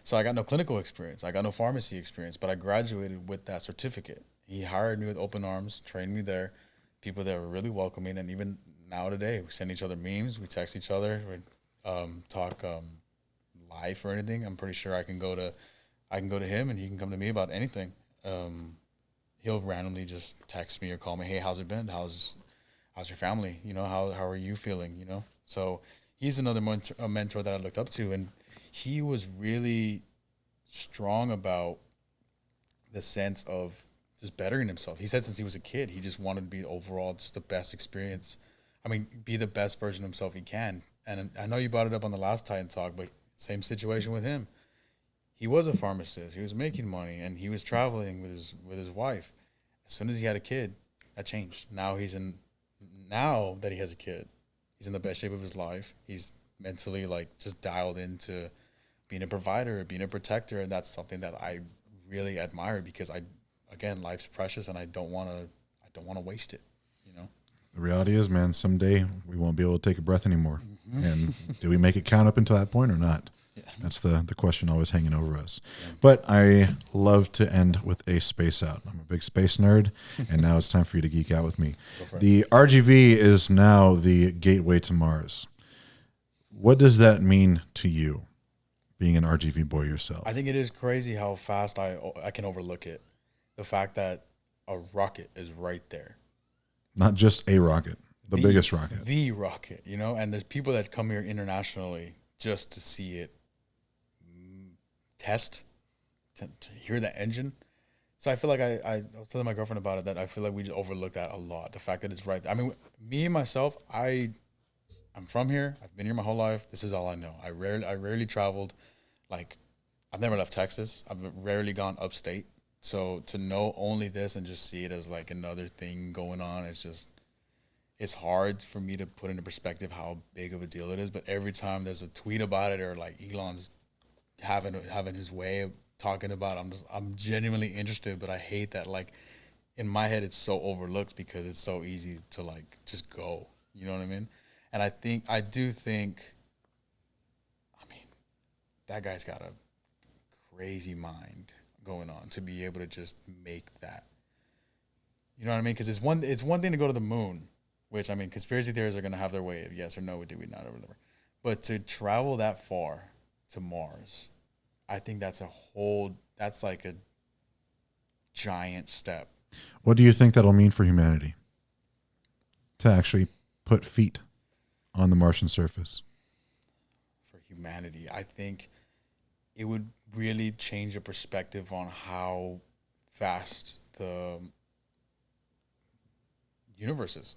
So I got no clinical experience. I got no pharmacy experience, but I graduated with that certificate. He hired me with open arms, trained me there. People there were really welcoming, and even now today, we send each other memes, we text each other, we talk life or anything. I'm pretty sure I can go to him, and he can come to me about anything. He'll randomly just text me or call me, hey, how's it been? How's your family? How are you feeling? So he's another mentor that I looked up to, and he was really strong about the sense of just bettering himself. He said since he was a kid, he just wanted to be overall just the best experience. I mean, be the best version of himself he can. And I know you brought it up on the last Titan Talk, but same situation with him. He was a pharmacist. He was making money, and he was traveling with his wife. As soon as he had a kid, that changed. Now that he has a kid, he's in the best shape of his life. He's mentally just dialed into being a provider, being a protector, and that's something that I really admire, because life's precious, and I don't want to waste it. The reality is, man, someday we won't be able to take a breath anymore. Mm-hmm. And do we make it count up until that point or not? Yeah. That's the question always hanging over us. Yeah. But I love to end with a space out. I'm a big space nerd, and now it's time for you to geek out with me. The RGV is now the gateway to Mars. What does that mean to you, being an RGV boy yourself? I think it is crazy how fast I can overlook it. The fact that a rocket is right there. Not just a rocket, the biggest rocket. The rocket, you know, and there's people that come here internationally just to see it test, to hear the engine. So I feel like I was telling my girlfriend about it, that I feel like we just overlook that a lot. The fact that it's right. I mean, me and myself, I'm from here. I've been here my whole life. This is all I know. I rarely traveled. Like, I've never left Texas. I've rarely gone upstate. So to know only this and just see it as like another thing going on, it's hard for me to put into perspective how big of a deal it is. But every time there's a tweet about it, or like Elon's having his way of talking about it, I'm genuinely interested. But I hate that, like, in my head it's so overlooked because it's so easy to like just go. You know what I mean? And I do think, I mean, that guy's got a crazy mind going on to be able to just make that. You know what I mean? Because it's one thing to go to the moon, which, I mean, conspiracy theories are going to have their way of yes or no, did we not, or whatever. But to travel that far to Mars, I think that's like a giant step. What do you think that'll mean for humanity? To actually put feet on the Martian surface? For humanity, I think it would really change the perspective on how vast the universe is.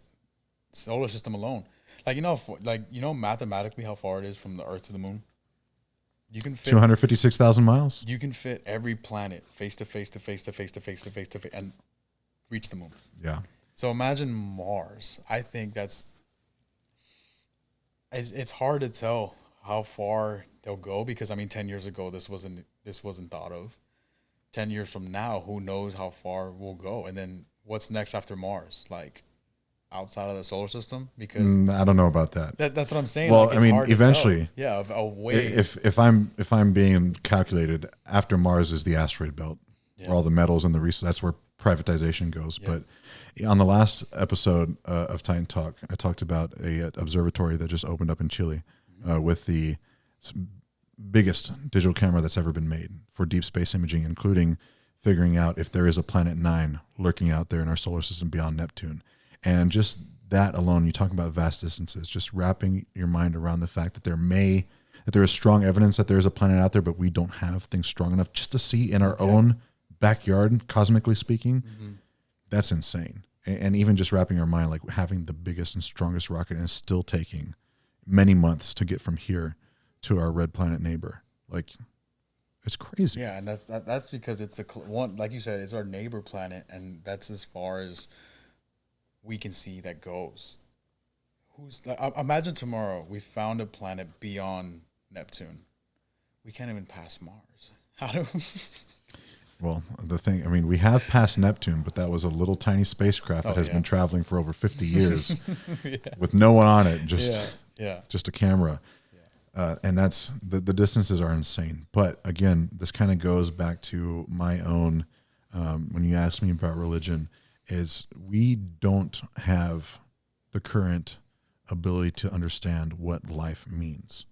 Solar system alone. Like, mathematically how far it is from the Earth to the moon? You can fit 256,000 miles. You can fit every planet face to face to face to face to face to face to face and reach the moon. Yeah. So imagine Mars. I think it's hard to tell how far they'll go, because I mean 10 years ago this wasn't thought of. 10 years from now, who knows how far we'll go? And then what's next after Mars? Like, outside of the solar system? Because I don't know about that. That's what I'm saying. Well, like, I mean, eventually, away. If I'm being calculated, after Mars is the asteroid belt, where all the metals and the resources. That's where privatization goes. Yeah. But on the last episode of Titan Talk, I talked about a observatory that just opened up in Chile, with the biggest digital camera that's ever been made for deep space imaging, including figuring out if there is a planet 9 lurking out there in our solar system beyond Neptune. And just that alone, you talk about vast distances, just wrapping your mind around the fact that there is strong evidence that there is a planet out there, but we don't have things strong enough just to see in our own backyard, cosmically speaking. Mm-hmm. That's insane. And even just wrapping our mind, like having the biggest and strongest rocket, and still taking many months to get from here to our red planet neighbor. Like, it's crazy. Yeah, and that's because it's one, like you said, it's our neighbor planet, and that's as far as we can see that goes. Imagine tomorrow we found a planet beyond Neptune. We can't even pass Mars. How do? Well, the thing, I mean, we have passed Neptune, but that was a little tiny spacecraft that has been traveling for over 50 years with no one on it, just a camera. Yeah. And that's the distances are insane. But again, this kind of goes back to my own, when you asked me about religion, is we don't have the current ability to understand what life means.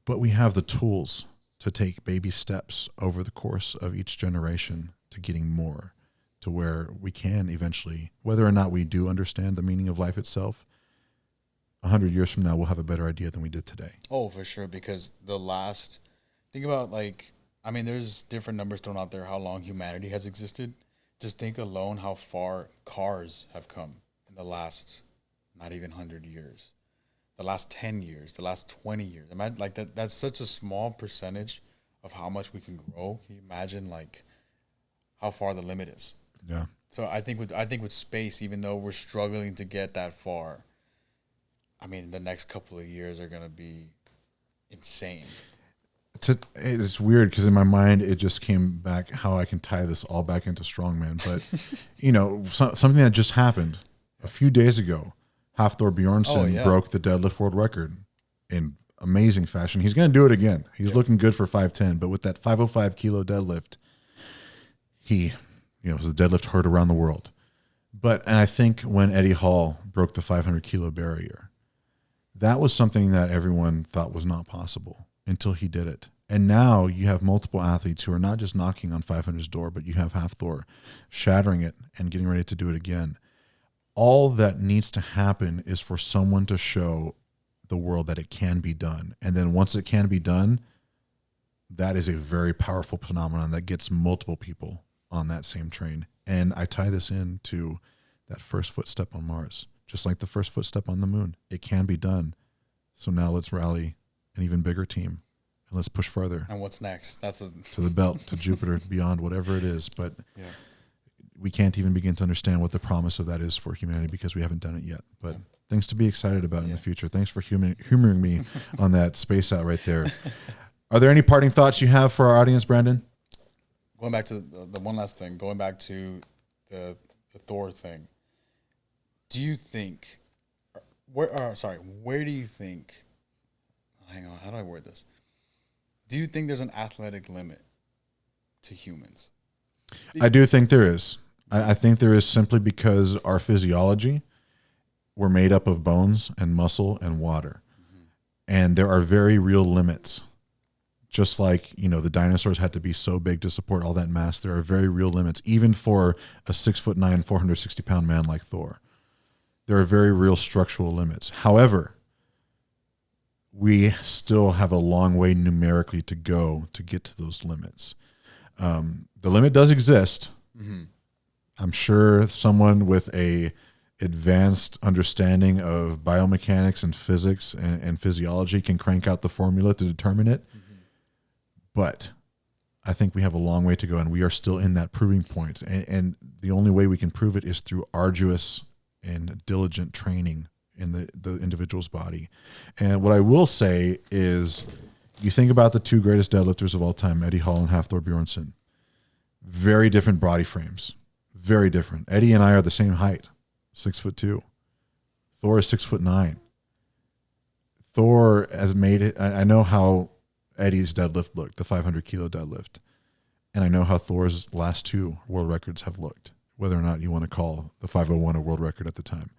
But we have the tools to take baby steps over the course of each generation to getting more, to where we can eventually, whether or not we do understand the meaning of life itself, 100 years from now, we'll have a better idea than we did today. Oh, for sure. Because think about, like, I mean, there's different numbers thrown out there how long humanity has existed. Just think alone how far cars have come in the last, not even 100 years, the last 10 years, the last 20 years. Imagine, like, that's such a small percentage of how much we can grow. Can you imagine, like, how far the limit is? Yeah. So I think with space, even though we're struggling to get that far, I mean, the next couple of years are going to be insane. It's weird because in my mind it just came back how I can tie this all back into Strongman. But something that just happened a few days ago, Hafthor Bjornsson broke the deadlift world record in amazing fashion. He's going to do it again. He's looking good for 510, but with that 505 kilo deadlift, he was the deadlift heard around the world. And I think when Eddie Hall broke the 500 kilo barrier, that was something that everyone thought was not possible until he did it. And now you have multiple athletes who are not just knocking on 500's door, but you have Hafthor shattering it and getting ready to do it again. all that needs to happen is for someone to show the world that it can be done. And then once it can be done, that is a very powerful phenomenon that gets multiple people on that same train. And I tie this into that first footstep on Mars, just like the first footstep on the moon. It can be done. So now let's rally an even bigger team and let's push further. And what's next? To the belt, to Jupiter, beyond, whatever it is. But we can't even begin to understand what the promise of that is for humanity because we haven't done it yet. But things to be excited about in the future. Thanks for humoring me on that space out right there. Are there any parting thoughts you have for our audience, Brandon? Going back to the one last thing, going back to the Thor thing. Do you think, where do you think, hang on, how do I word this? Do you think there's an athletic limit to humans? I do think there is. I think there is simply because our physiology, we're made up of bones and muscle and water. Mm-hmm. And there are very real limits. Just like, the dinosaurs had to be so big to support all that mass, there are very real limits, even for a 6'9", 460-pound man like Thor. There are very real structural limits. However, we still have a long way numerically to go to get to those limits. The limit does exist. Mm-hmm. I'm sure someone with a advanced understanding of biomechanics and physics and physiology can crank out the formula to determine it. Mm-hmm. But I think we have a long way to go, and we are still in that proving point. And the only way we can prove it is through arduous and diligent training in the individual's body. And what I will say is, you think about the two greatest deadlifters of all time, Eddie Hall and Hafthor Bjornsson. Very different body frames. Very different. Eddie and I are the same height, 6'2". Thor is 6'9". Thor has made it. I know how Eddie's deadlift looked, the 500 kilo deadlift. And I know how Thor's last two world records have looked, whether or not you want to call the 501 a world record at the time.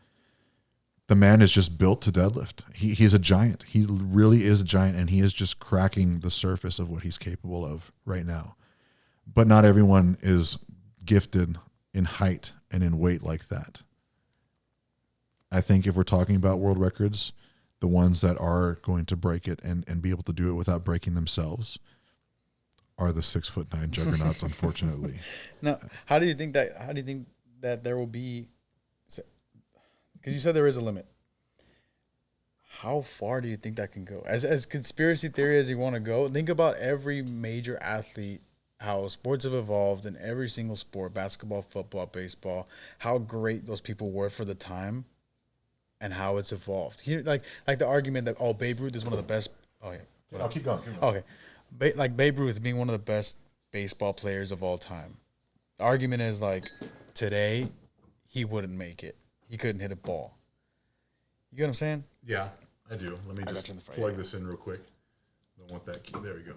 The man is just built to deadlift. He's a giant. He really is a giant, and he is just cracking the surface of what he's capable of right now. But not everyone is gifted in height and in weight like that. I think if we're talking about world records, the ones that are going to break it and be able to do it without breaking themselves are the 6'9" juggernauts, unfortunately. Now, how do you think that there will be? Because you said there is a limit. How far do you think that can go? As conspiracy theory as you want to go, think about every major athlete, how sports have evolved in every single sport, basketball, football, baseball, how great those people were for the time and how it's evolved. Like the argument that, Babe Ruth is one of the best. Oh, yeah. I'll keep going. Okay. Like Babe Ruth being one of the best baseball players of all time. The argument is like today he wouldn't make it. He couldn't hit a ball. You get what I'm saying? Yeah, I do. Let me just plug this in real quick. Don't want that key. There we go.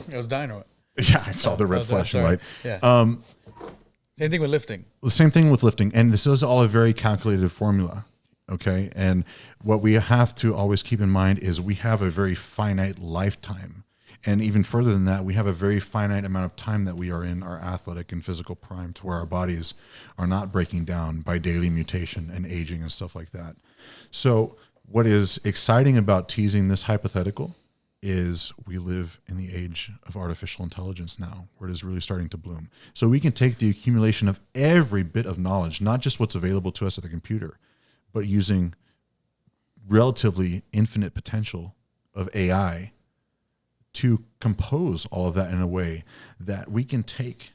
It was dynamite. Yeah, I saw the red flashing light. Yeah. Same thing with lifting. The same thing with lifting. And this is all a very calculated formula. Okay. And what we have to always keep in mind is we have a very finite lifetime. And even further than that, we have a very finite amount of time that we are in our athletic and physical prime to where our bodies are not breaking down by daily mutation and aging and stuff like that. So what is exciting about teasing this hypothetical is we live in the age of artificial intelligence now, where it is really starting to bloom. So we can take the accumulation of every bit of knowledge, not just what's available to us at the computer, but using relatively infinite potential of AI to compose all of that in a way that we can take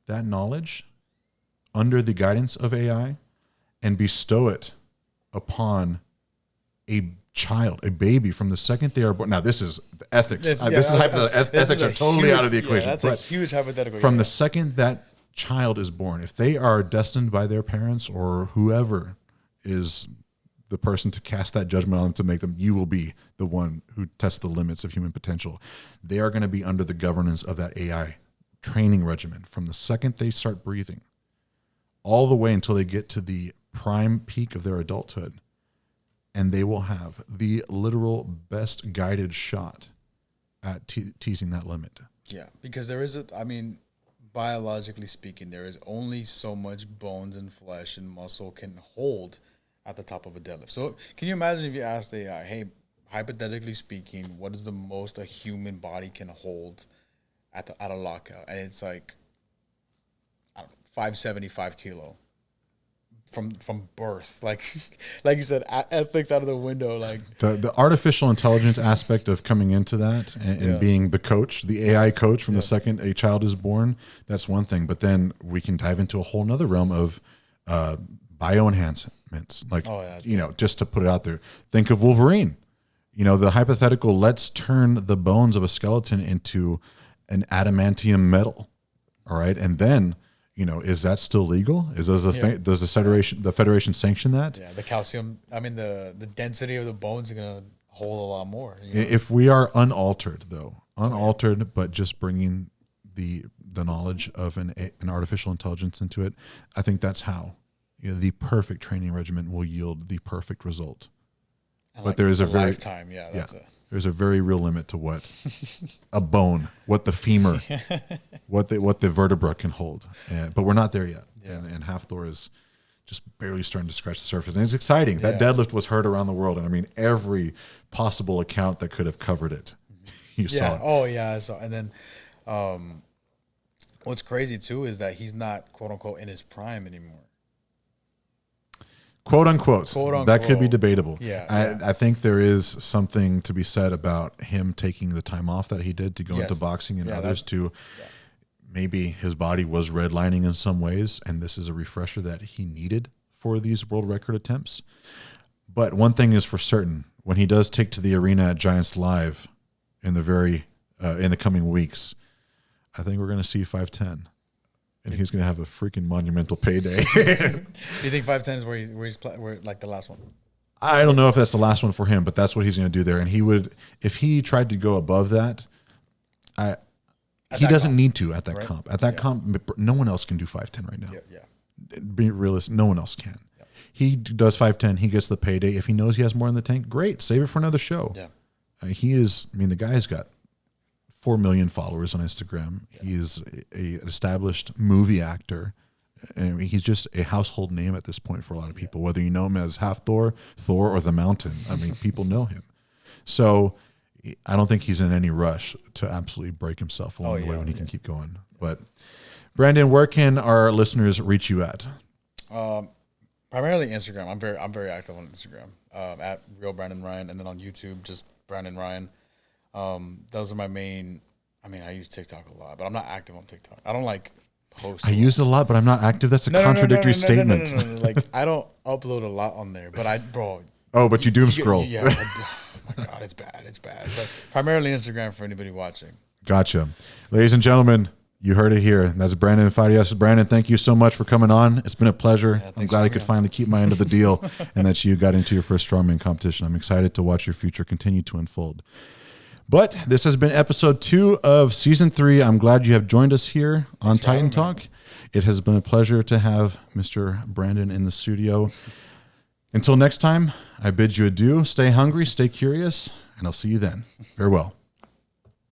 that knowledge under the guidance of AI and bestow it upon a child, a baby, from the second they are born. Now, this is the ethics. Ethics are totally out of the equation. That's a huge hypothetical. From the second that child is born, if they are destined by their parents or whoever is the person to cast that judgment on them to make them, you will be the one who tests the limits of human potential. They are going to be under the governance of that AI training regimen from the second they start breathing all the way until they get to the prime peak of their adulthood. And they will have the literal best guided shot at teasing that limit. Yeah, because there is biologically speaking, there is only so much bones and flesh and muscle can hold at the top of a deadlift. So can you imagine if you asked AI, hey, hypothetically speaking, what is the most a human body can hold at a lockout? And it's like, I don't know, 575 kilo from birth. Like you said, ethics out of the window. Like the artificial intelligence aspect of coming into that and being the coach, the AI coach from the second a child is born, that's one thing. But then we can dive into a whole nother realm of bioenhancements. Like, you know, just to put it out there, think of Wolverine. You know, the hypothetical, let's turn the bones of a skeleton into an adamantium metal. All right. And then, you know, is that still legal? Does the federation sanction that? Yeah, the calcium. I mean, the density of the bones are gonna hold a lot more. You know? If we are unaltered, but just bringing the knowledge of an artificial intelligence into it, I think that's how the perfect training regimen will yield the perfect result. And but there is a very lifetime. There's a very real limit to what a bone, what the femur, what the vertebra can hold. But we're not there yet. Yeah. And Hafthor is just barely starting to scratch the surface. And it's exciting. That deadlift was heard around the world. And I mean, every possible account that could have covered it, you saw it. Oh, yeah, I saw. And then what's crazy, too, is that he's not, quote unquote, in his prime anymore. Quote unquote. That could be debatable. I think there is something to be said about him taking the time off that he did to go into boxing and others to maybe his body was redlining in some ways. And this is a refresher that he needed for these world record attempts. But one thing is for certain, when he does take to the arena at Giants Live in the coming weeks, I think we're going to see 5'10". And he's going to have a freaking monumental payday. Do you think 5'10" is where like the last one? I don't know if that's the last one for him, but that's what he's going to do there. And he would, if he tried to go above that, he doesn't need to at that comp. At that comp, no one else can do 5'10" right now. Be realistic, no one else can. He does 5'10", he gets the payday. If he knows he has more in the tank, great. Save it for another show. The guy's got 4 million followers on Instagram. He's an established movie actor. And he's just a household name at this point for a lot of people, whether you know him as Hafthor, Thor, or the Mountain. I mean, people know him. So I don't think he's in any rush to absolutely break himself along the way when he can keep going. But Brandon, where can our listeners reach you at? Primarily Instagram. I'm very active on Instagram, at Real Brandon Ryan, and then on YouTube, just Brandon Ryan. Those are my main. I mean, I use TikTok a lot, but I'm not active on TikTok. I don't like post. I use it a lot, but I'm not active. That's a contradictory statement. No. Like, I don't upload a lot on there, but Oh, but you doom scroll. Yeah. Oh my God, it's bad. But primarily Instagram for anybody watching. Gotcha. Ladies and gentlemen, you heard it here. That's Brandon Farias. Brandon, thank you so much for coming on. It's been a pleasure. I'm glad I could finally keep my end of the deal and that you got into your first Strongman competition. I'm excited to watch your future continue to unfold. But this has been episode 2 of season 3. I'm glad you have joined us here on Titan Talk. It has been a pleasure to have Mr. Brandon in the studio. Until next time, I bid you adieu. Stay hungry, stay curious, and I'll see you then. Farewell.